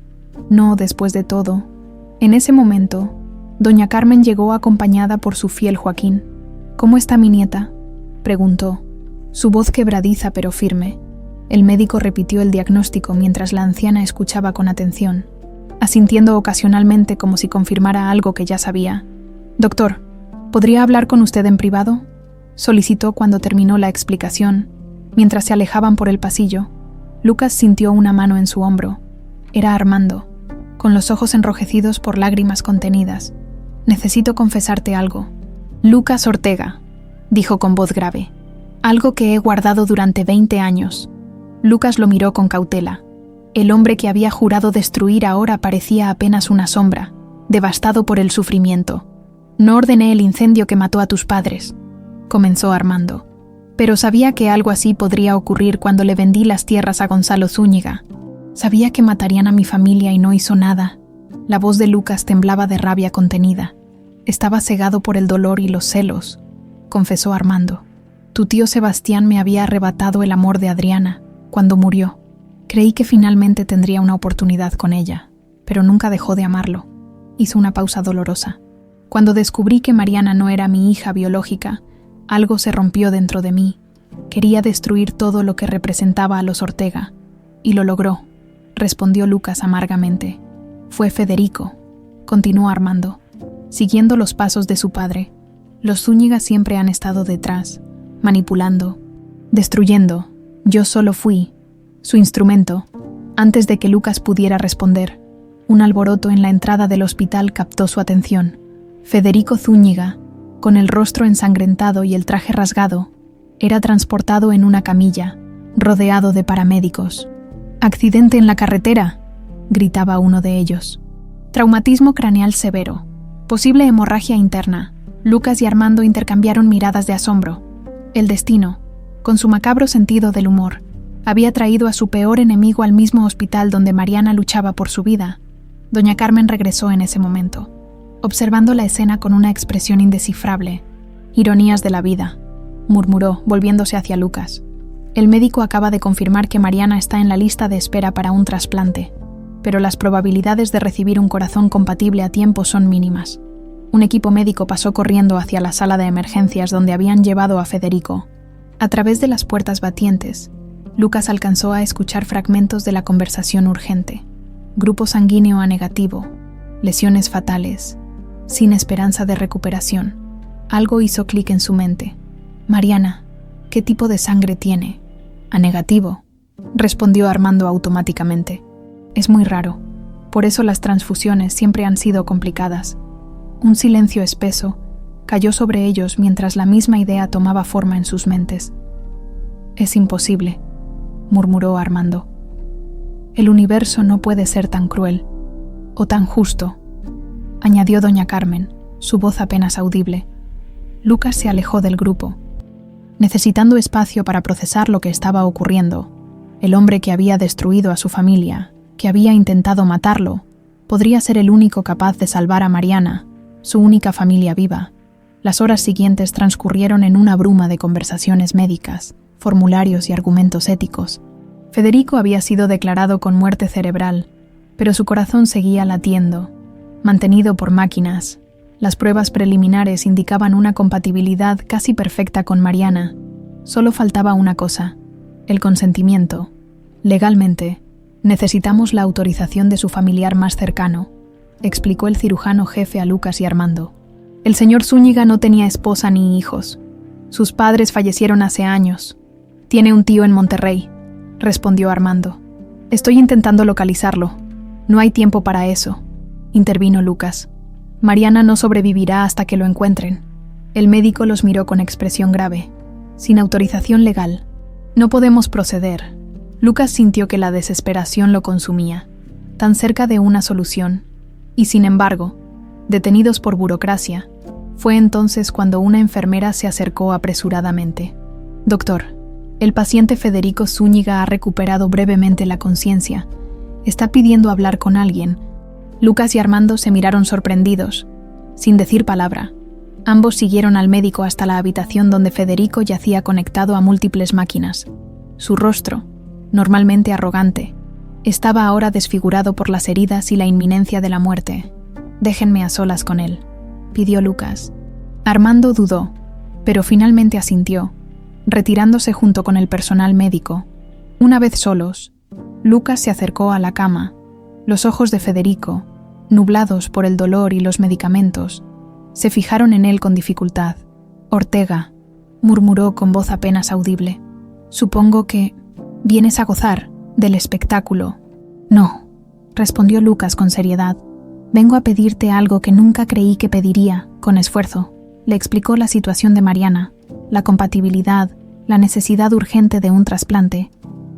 «No, después de todo». En ese momento, doña Carmen llegó acompañada por su fiel Joaquín. «¿Cómo está mi nieta?», preguntó, su voz quebradiza pero firme. El médico repitió el diagnóstico mientras la anciana escuchaba con atención, asintiendo ocasionalmente como si confirmara algo que ya sabía. «Doctor, ¿podría hablar con usted en privado?», solicitó cuando terminó la explicación. Mientras se alejaban por el pasillo, Lucas sintió una mano en su hombro. Era Armando, con los ojos enrojecidos por lágrimas contenidas. «Necesito confesarte algo». «Lucas Ortega», dijo con voz grave. «Algo que he guardado durante 20 años». Lucas lo miró con cautela. El hombre que había jurado destruir ahora parecía apenas una sombra, devastado por el sufrimiento. «No ordené el incendio que mató a tus padres», comenzó Armando. «Pero sabía que algo así podría ocurrir cuando le vendí las tierras a Gonzalo Zúñiga. Sabía que matarían a mi familia y no hizo nada». La voz de Lucas temblaba de rabia contenida. «Estaba cegado por el dolor y los celos», confesó Armando. «Tu tío Sebastián me había arrebatado el amor de Adriana cuando murió. Creí que finalmente tendría una oportunidad con ella, pero nunca dejó de amarlo». Hizo una pausa dolorosa. «Cuando descubrí que Mariana no era mi hija biológica, algo se rompió dentro de mí. Quería destruir todo lo que representaba a los Ortega, y lo logró», respondió Lucas amargamente. Fue Federico, continuó Armando, siguiendo los pasos de su padre. Los Zúñiga siempre han estado detrás, manipulando, destruyendo. Yo solo fui su instrumento. Antes de que Lucas pudiera responder, un alboroto en la entrada del hospital captó su atención. Federico Zúñiga, con el rostro ensangrentado y el traje rasgado, era transportado en una camilla, rodeado de paramédicos. «¡Accidente en la carretera!», gritaba uno de ellos. «Traumatismo craneal severo. Posible hemorragia interna». Lucas y Armando intercambiaron miradas de asombro. El destino, con su macabro sentido del humor, había traído a su peor enemigo al mismo hospital donde Mariana luchaba por su vida. Doña Carmen regresó en ese momento, observando la escena con una expresión indescifrable. «Ironías de la vida», murmuró, volviéndose hacia Lucas. «El médico acaba de confirmar que Mariana está en la lista de espera para un trasplante, pero las probabilidades de recibir un corazón compatible a tiempo son mínimas». Un equipo médico pasó corriendo hacia la sala de emergencias donde habían llevado a Federico. A través de las puertas batientes, Lucas alcanzó a escuchar fragmentos de la conversación urgente. Grupo sanguíneo A negativo, lesiones fatales, sin esperanza de recuperación. Algo hizo clic en su mente. «Mariana, ¿qué tipo de sangre tiene?» «A negativo», respondió Armando automáticamente. «Es muy raro. Por eso las transfusiones siempre han sido complicadas». Un silencio espeso cayó sobre ellos mientras la misma idea tomaba forma en sus mentes. «Es imposible», murmuró Armando. «El universo no puede ser tan cruel, o tan justo», añadió doña Carmen, su voz apenas audible. Lucas se alejó del grupo, necesitando espacio para procesar lo que estaba ocurriendo. El hombre que había destruido a su familia, que había intentado matarlo, podría ser el único capaz de salvar a Mariana, su única familia viva. Las horas siguientes transcurrieron en una bruma de conversaciones médicas, formularios y argumentos éticos. Federico había sido declarado con muerte cerebral, pero su corazón seguía latiendo, mantenido por máquinas. Las pruebas preliminares indicaban una compatibilidad casi perfecta con Mariana. Solo faltaba una cosa: el consentimiento. Legalmente, necesitamos la autorización de su familiar más cercano, explicó el cirujano jefe a Lucas y Armando. El señor Zúñiga no tenía esposa ni hijos. Sus padres fallecieron hace años. Tiene un tío en Monterrey, respondió Armando. Estoy intentando localizarlo. No hay tiempo para eso, intervino Lucas. Mariana no sobrevivirá hasta que lo encuentren. El médico los miró con expresión grave. Sin autorización legal, no podemos proceder. Lucas sintió que la desesperación lo consumía, tan cerca de una solución. Y sin embargo, detenidos por burocracia, fue entonces cuando una enfermera se acercó apresuradamente. «Doctor, el paciente Federico Zúñiga ha recuperado brevemente la conciencia. Está pidiendo hablar con alguien». Lucas y Armando se miraron sorprendidos. Sin decir palabra, ambos siguieron al médico hasta la habitación donde Federico yacía conectado a múltiples máquinas. Su rostro, normalmente arrogante, estaba ahora desfigurado por las heridas y la inminencia de la muerte. «Déjenme a solas con él», pidió Lucas. Armando dudó, pero finalmente asintió, retirándose junto con el personal médico. Una vez solos, Lucas se acercó a la cama. Los ojos de Federico, nublados por el dolor y los medicamentos, se fijaron en él con dificultad. «Ortega», murmuró con voz apenas audible. «Supongo que vienes a gozar del espectáculo». «No», respondió Lucas con seriedad. «Vengo a pedirte algo que nunca creí que pediría, con esfuerzo». Le explicó la situación de Mariana, la compatibilidad, la necesidad urgente de un trasplante.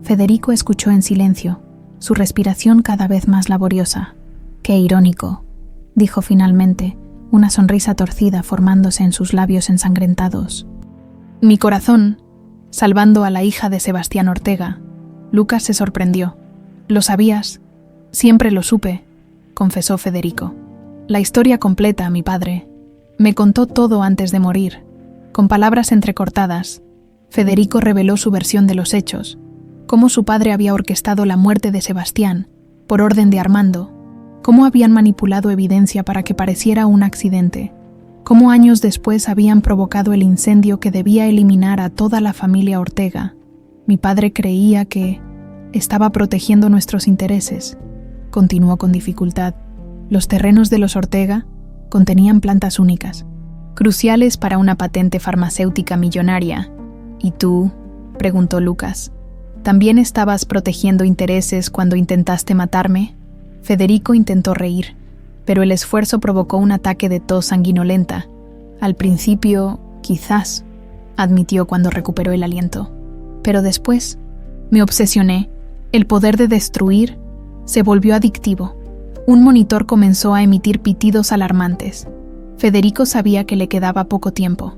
Federico escuchó en silencio, su respiración cada vez más laboriosa. «Qué irónico», dijo finalmente, una sonrisa torcida formándose en sus labios ensangrentados. «Mi corazón», salvando a la hija de Sebastián Ortega. Lucas se sorprendió. «¿Lo sabías?» «Siempre lo supe», confesó Federico. «La historia completa, mi padre. Me contó todo antes de morir». Con palabras entrecortadas, Federico reveló su versión de los hechos, cómo su padre había orquestado la muerte de Sebastián, por orden de Armando, cómo habían manipulado evidencia para que pareciera un accidente, cómo años después habían provocado el incendio que debía eliminar a toda la familia Ortega. Mi padre creía que estaba protegiendo nuestros intereses, continuó con dificultad. Los terrenos de los Ortega contenían plantas únicas, cruciales para una patente farmacéutica millonaria. ¿Y tú?, preguntó Lucas. ¿También estabas protegiendo intereses cuando intentaste matarme? Federico intentó reír, pero el esfuerzo provocó un ataque de tos sanguinolenta. Al principio, quizás, admitió cuando recuperó el aliento. Pero después, me obsesioné. El poder de destruir se volvió adictivo. Un monitor comenzó a emitir pitidos alarmantes. Federico sabía que le quedaba poco tiempo.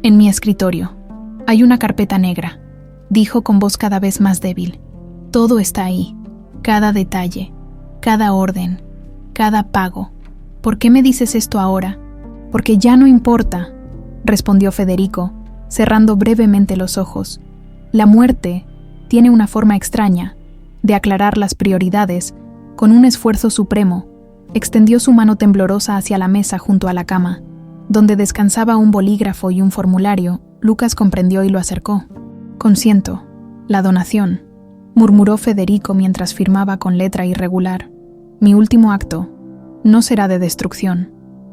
En mi escritorio. Hay una carpeta negra, dijo con voz cada vez más débil. Todo está ahí. Cada detalle, cada orden, cada pago. ¿Por qué me dices esto ahora? Porque ya no importa, respondió Federico, cerrando brevemente los ojos. La muerte tiene una forma extraña de aclarar las prioridades. Con un esfuerzo supremo, extendió su mano temblorosa hacia la mesa junto a la cama, donde descansaba un bolígrafo y un formulario. Lucas comprendió y lo acercó. Consiento. La donación, murmuró Federico mientras firmaba con letra irregular. Mi último acto no será de destrucción.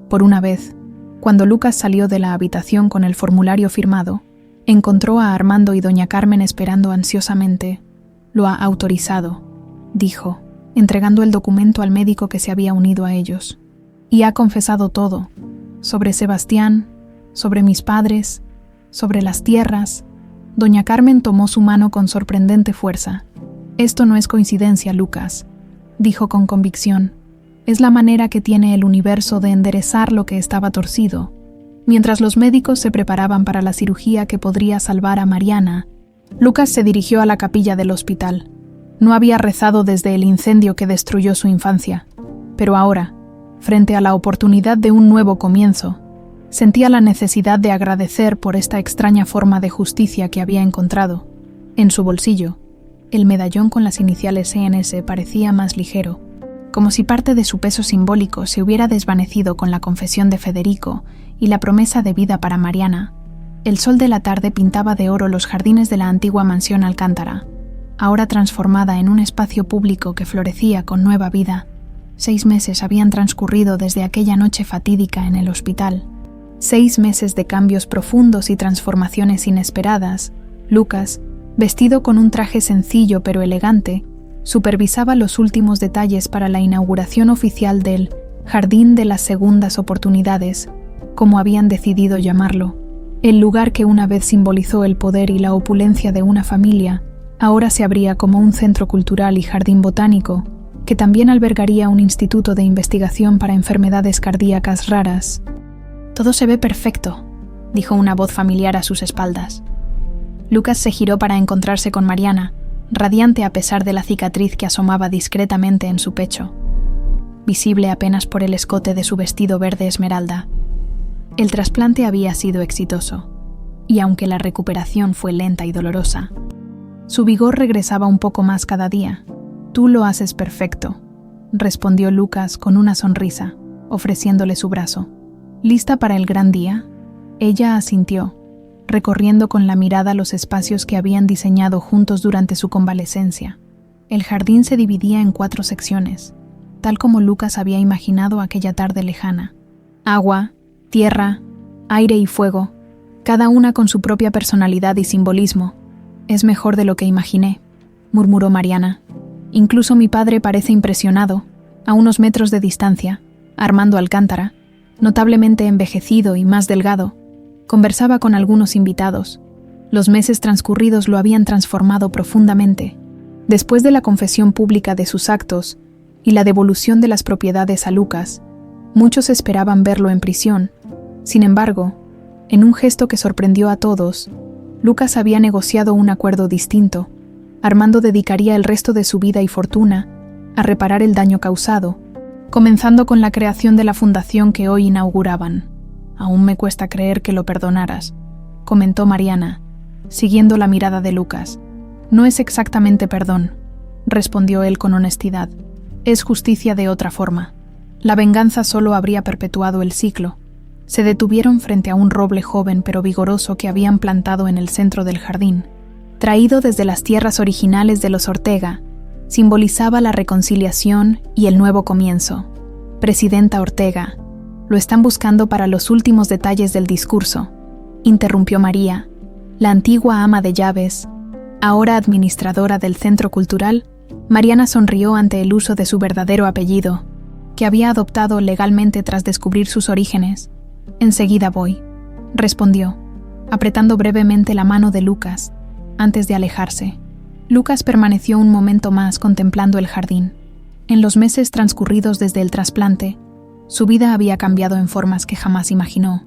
Por una vez, cuando Lucas salió de la habitación con el formulario firmado, encontró a Armando y doña Carmen esperando ansiosamente. Lo ha autorizado, dijo, entregando el documento al médico que se había unido a ellos. Y ha confesado todo, sobre Sebastián, sobre mis padres, sobre las tierras. Doña Carmen tomó su mano con sorprendente fuerza. Esto no es coincidencia, Lucas, dijo con convicción. Es la manera que tiene el universo de enderezar lo que estaba torcido. Mientras los médicos se preparaban para la cirugía que podría salvar a Mariana, Lucas se dirigió a la capilla del hospital. No había rezado desde el incendio que destruyó su infancia, pero ahora, frente a la oportunidad de un nuevo comienzo, sentía la necesidad de agradecer por esta extraña forma de justicia que había encontrado. En su bolsillo, el medallón con las iniciales CNS parecía más ligero, como si parte de su peso simbólico se hubiera desvanecido con la confesión de Federico y la promesa de vida para Mariana. El sol de la tarde pintaba de oro los jardines de la antigua mansión Alcántara, ahora transformada en un espacio público que florecía con nueva vida. 6 meses habían transcurrido desde aquella noche fatídica en el hospital. 6 meses de cambios profundos y transformaciones inesperadas. Lucas, vestido con un traje sencillo pero elegante, supervisaba los últimos detalles para la inauguración oficial del Jardín de las Segundas Oportunidades, como habían decidido llamarlo. El lugar que una vez simbolizó el poder y la opulencia de una familia, ahora se abría como un centro cultural y jardín botánico, que también albergaría un instituto de investigación para enfermedades cardíacas raras. Todo se ve perfecto, dijo una voz familiar a sus espaldas. Lucas se giró para encontrarse con Mariana, radiante a pesar de la cicatriz que asomaba discretamente en su pecho, visible apenas por el escote de su vestido verde esmeralda. El trasplante había sido exitoso, y aunque la recuperación fue lenta y dolorosa, su vigor regresaba un poco más cada día. Tú lo haces perfecto, respondió Lucas con una sonrisa, ofreciéndole su brazo. ¿Lista para el gran día? Ella asintió, recorriendo con la mirada los espacios que habían diseñado juntos durante su convalecencia. El jardín se dividía en 4 secciones, tal como Lucas había imaginado aquella tarde lejana. Agua, tierra, aire y fuego, cada una con su propia personalidad y simbolismo. Es mejor de lo que imaginé, murmuró Mariana. Incluso mi padre parece impresionado, a unos metros de distancia. Armando Alcántara, notablemente envejecido y más delgado, conversaba con algunos invitados. Los meses transcurridos lo habían transformado profundamente. Después de la confesión pública de sus actos y la devolución de las propiedades a Lucas, muchos esperaban verlo en prisión. Sin embargo, en un gesto que sorprendió a todos, Lucas había negociado un acuerdo distinto. Armando dedicaría el resto de su vida y fortuna a reparar el daño causado, comenzando con la creación de la fundación que hoy inauguraban. Aún me cuesta creer que lo perdonaras, comentó Mariana, siguiendo la mirada de Lucas. No es exactamente perdón, respondió él con honestidad. Es justicia de otra forma. La venganza solo habría perpetuado el ciclo. Se detuvieron frente a un roble joven pero vigoroso que habían plantado en el centro del jardín. Traído desde las tierras originales de los Ortega, Simbolizaba la reconciliación y el nuevo comienzo. Presidenta Ortega, lo están buscando para los últimos detalles del discurso, interrumpió María, la antigua ama de llaves, ahora administradora del Centro Cultural. Mariana sonrió ante el uso de su verdadero apellido, que había adoptado legalmente tras descubrir sus orígenes. Enseguida voy, respondió, apretando brevemente la mano de Lucas, antes de alejarse. Lucas permaneció un momento más contemplando el jardín. En los meses transcurridos desde el trasplante, su vida había cambiado en formas que jamás imaginó.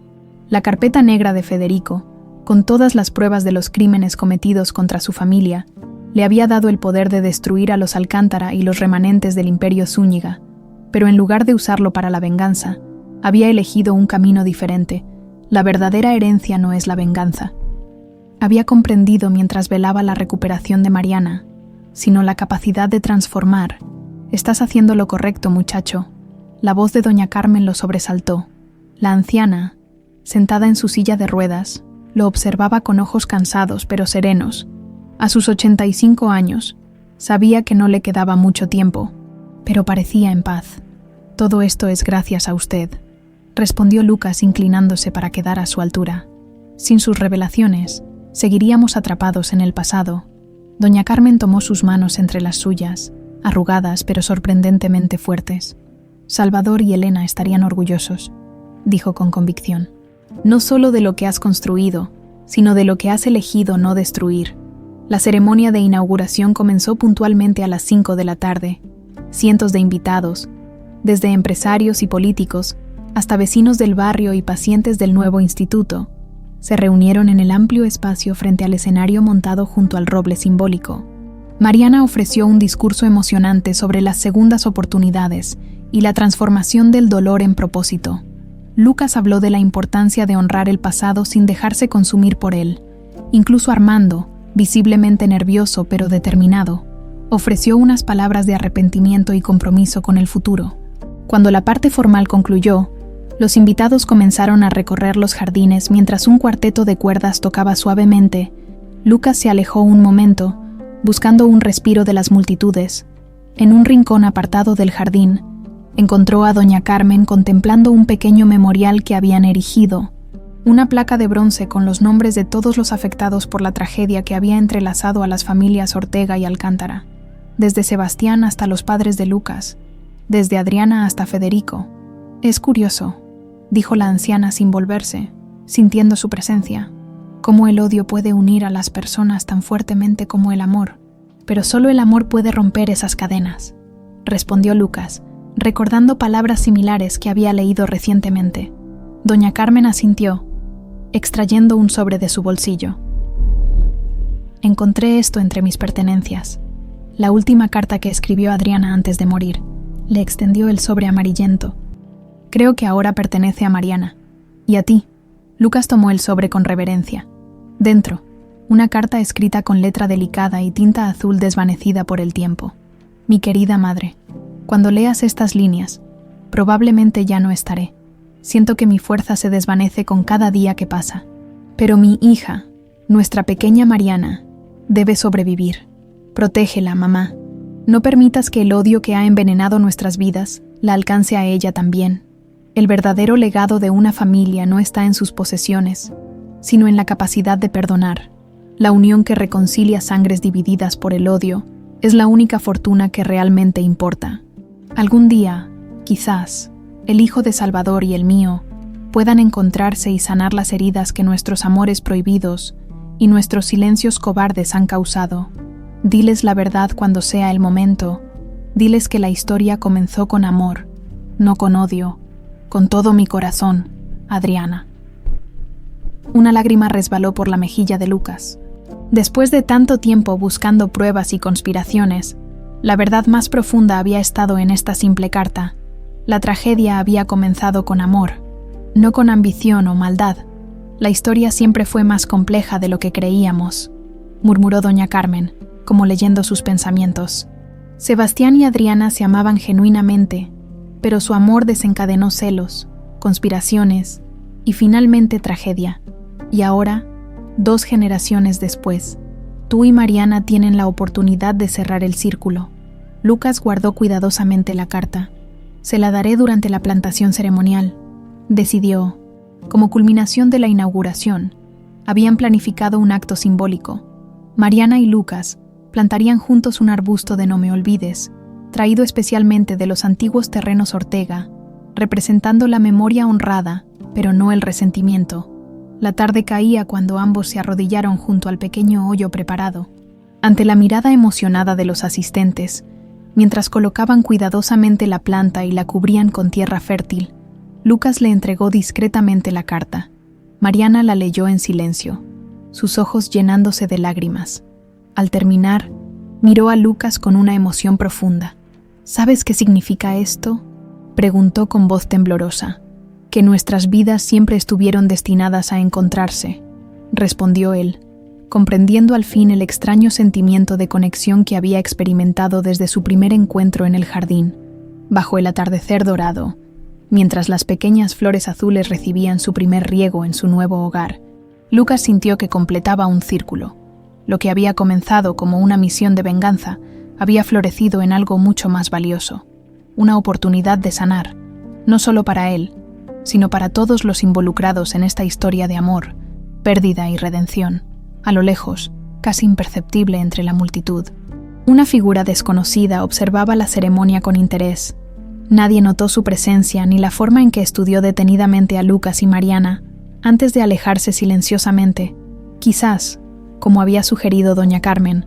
La carpeta negra de Federico, con todas las pruebas de los crímenes cometidos contra su familia, le había dado el poder de destruir a los Alcántara y los remanentes del Imperio Zúñiga, pero en lugar de usarlo para la venganza, había elegido un camino diferente. La verdadera herencia no es la venganza. Había comprendido mientras velaba la recuperación de Mariana, sino la capacidad de transformar. «Estás haciendo lo correcto, muchacho». La voz de doña Carmen lo sobresaltó. La anciana, sentada en su silla de ruedas, lo observaba con ojos cansados pero serenos. A sus 85 años, sabía que no le quedaba mucho tiempo, pero parecía en paz. «Todo esto es gracias a usted», respondió Lucas inclinándose para quedar a su altura. Sin sus revelaciones, seguiríamos atrapados en el pasado. Doña Carmen tomó sus manos entre las suyas, arrugadas pero sorprendentemente fuertes. «Salvador y Elena estarían orgullosos», dijo con convicción. «No solo de lo que has construido, sino de lo que has elegido no destruir». La ceremonia de inauguración comenzó puntualmente a las 5 de la tarde. Cientos de invitados, desde empresarios y políticos hasta vecinos del barrio y pacientes del nuevo instituto, se reunieron en el amplio espacio frente al escenario montado junto al roble simbólico. Mariana ofreció un discurso emocionante sobre las segundas oportunidades y la transformación del dolor en propósito. Lucas habló de la importancia de honrar el pasado sin dejarse consumir por él. Incluso Armando, visiblemente nervioso pero determinado, ofreció unas palabras de arrepentimiento y compromiso con el futuro. Cuando la parte formal concluyó, los invitados comenzaron a recorrer los jardines mientras un cuarteto de cuerdas tocaba suavemente. Lucas se alejó un momento, buscando un respiro de las multitudes. En un rincón apartado del jardín, encontró a doña Carmen contemplando un pequeño memorial que habían erigido, una placa de bronce con los nombres de todos los afectados por la tragedia que había entrelazado a las familias Ortega y Alcántara, desde Sebastián hasta los padres de Lucas, desde Adriana hasta Federico. «Es curioso», dijo la anciana sin volverse, sintiendo su presencia, «cómo el odio puede unir a las personas tan fuertemente como el amor, pero solo el amor puede romper esas cadenas», respondió Lucas, recordando palabras similares que había leído recientemente. Doña Carmen asintió, extrayendo un sobre de su bolsillo. «Encontré esto entre mis pertenencias. La última carta que escribió Adriana antes de morir». Le extendió el sobre amarillento. «Creo que ahora pertenece a Mariana. ¿Y a ti?» Lucas tomó el sobre con reverencia. Dentro, una carta escrita con letra delicada y tinta azul desvanecida por el tiempo. «Mi querida madre, cuando leas estas líneas, probablemente ya no estaré. Siento que mi fuerza se desvanece con cada día que pasa. Pero mi hija, nuestra pequeña Mariana, debe sobrevivir. Protégela, mamá. No permitas que el odio que ha envenenado nuestras vidas la alcance a ella también. El verdadero legado de una familia no está en sus posesiones, sino en la capacidad de perdonar. La unión que reconcilia sangres divididas por el odio es la única fortuna que realmente importa. Algún día, quizás, el hijo de Salvador y el mío puedan encontrarse y sanar las heridas que nuestros amores prohibidos y nuestros silencios cobardes han causado. Diles la verdad cuando sea el momento. Diles que la historia comenzó con amor, no con odio. Con todo mi corazón, Adriana». Una lágrima resbaló por la mejilla de Lucas. Después de tanto tiempo buscando pruebas y conspiraciones, la verdad más profunda había estado en esta simple carta. La tragedia había comenzado con amor, no con ambición o maldad. La historia siempre fue más compleja de lo que creíamos, murmuró doña Carmen, como leyendo sus pensamientos. Sebastián y Adriana se amaban genuinamente, pero su amor desencadenó celos, conspiraciones y finalmente tragedia. Y ahora, 2 generaciones después, tú y Mariana tienen la oportunidad de cerrar el círculo. Lucas guardó cuidadosamente la carta. «Se la daré durante la plantación ceremonial», decidió. Como culminación de la inauguración, habían planificado un acto simbólico. Mariana y Lucas plantarían juntos un arbusto de no me olvides, traído especialmente de los antiguos terrenos Ortega, representando la memoria honrada, pero no el resentimiento. La tarde caía cuando ambos se arrodillaron junto al pequeño hoyo preparado. Ante la mirada emocionada de los asistentes, mientras colocaban cuidadosamente la planta y la cubrían con tierra fértil, Lucas le entregó discretamente la carta. Mariana la leyó en silencio, sus ojos llenándose de lágrimas. Al terminar, miró a Lucas con una emoción profunda. «¿Sabes qué significa esto?», preguntó con voz temblorosa. «Que nuestras vidas siempre estuvieron destinadas a encontrarse», respondió él, comprendiendo al fin el extraño sentimiento de conexión que había experimentado desde su primer encuentro en el jardín, bajo el atardecer dorado, mientras las pequeñas flores azules recibían su primer riego en su nuevo hogar. Lucas sintió que completaba un círculo. Lo que había comenzado como una misión de venganza había florecido en algo mucho más valioso, una oportunidad de sanar, no solo para él, sino para todos los involucrados en esta historia de amor, pérdida y redención. A lo lejos, casi imperceptible entre la multitud, una figura desconocida observaba la ceremonia con interés. Nadie notó su presencia ni la forma en que estudió detenidamente a Lucas y Mariana antes de alejarse silenciosamente. Quizás, como había sugerido doña Carmen,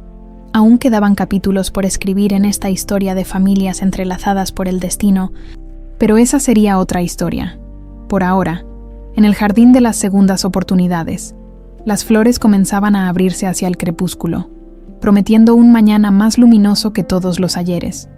aún quedaban capítulos por escribir en esta historia de familias entrelazadas por el destino, pero esa sería otra historia. Por ahora, en el jardín de las segundas oportunidades, las flores comenzaban a abrirse hacia el crepúsculo, prometiendo un mañana más luminoso que todos los ayeres.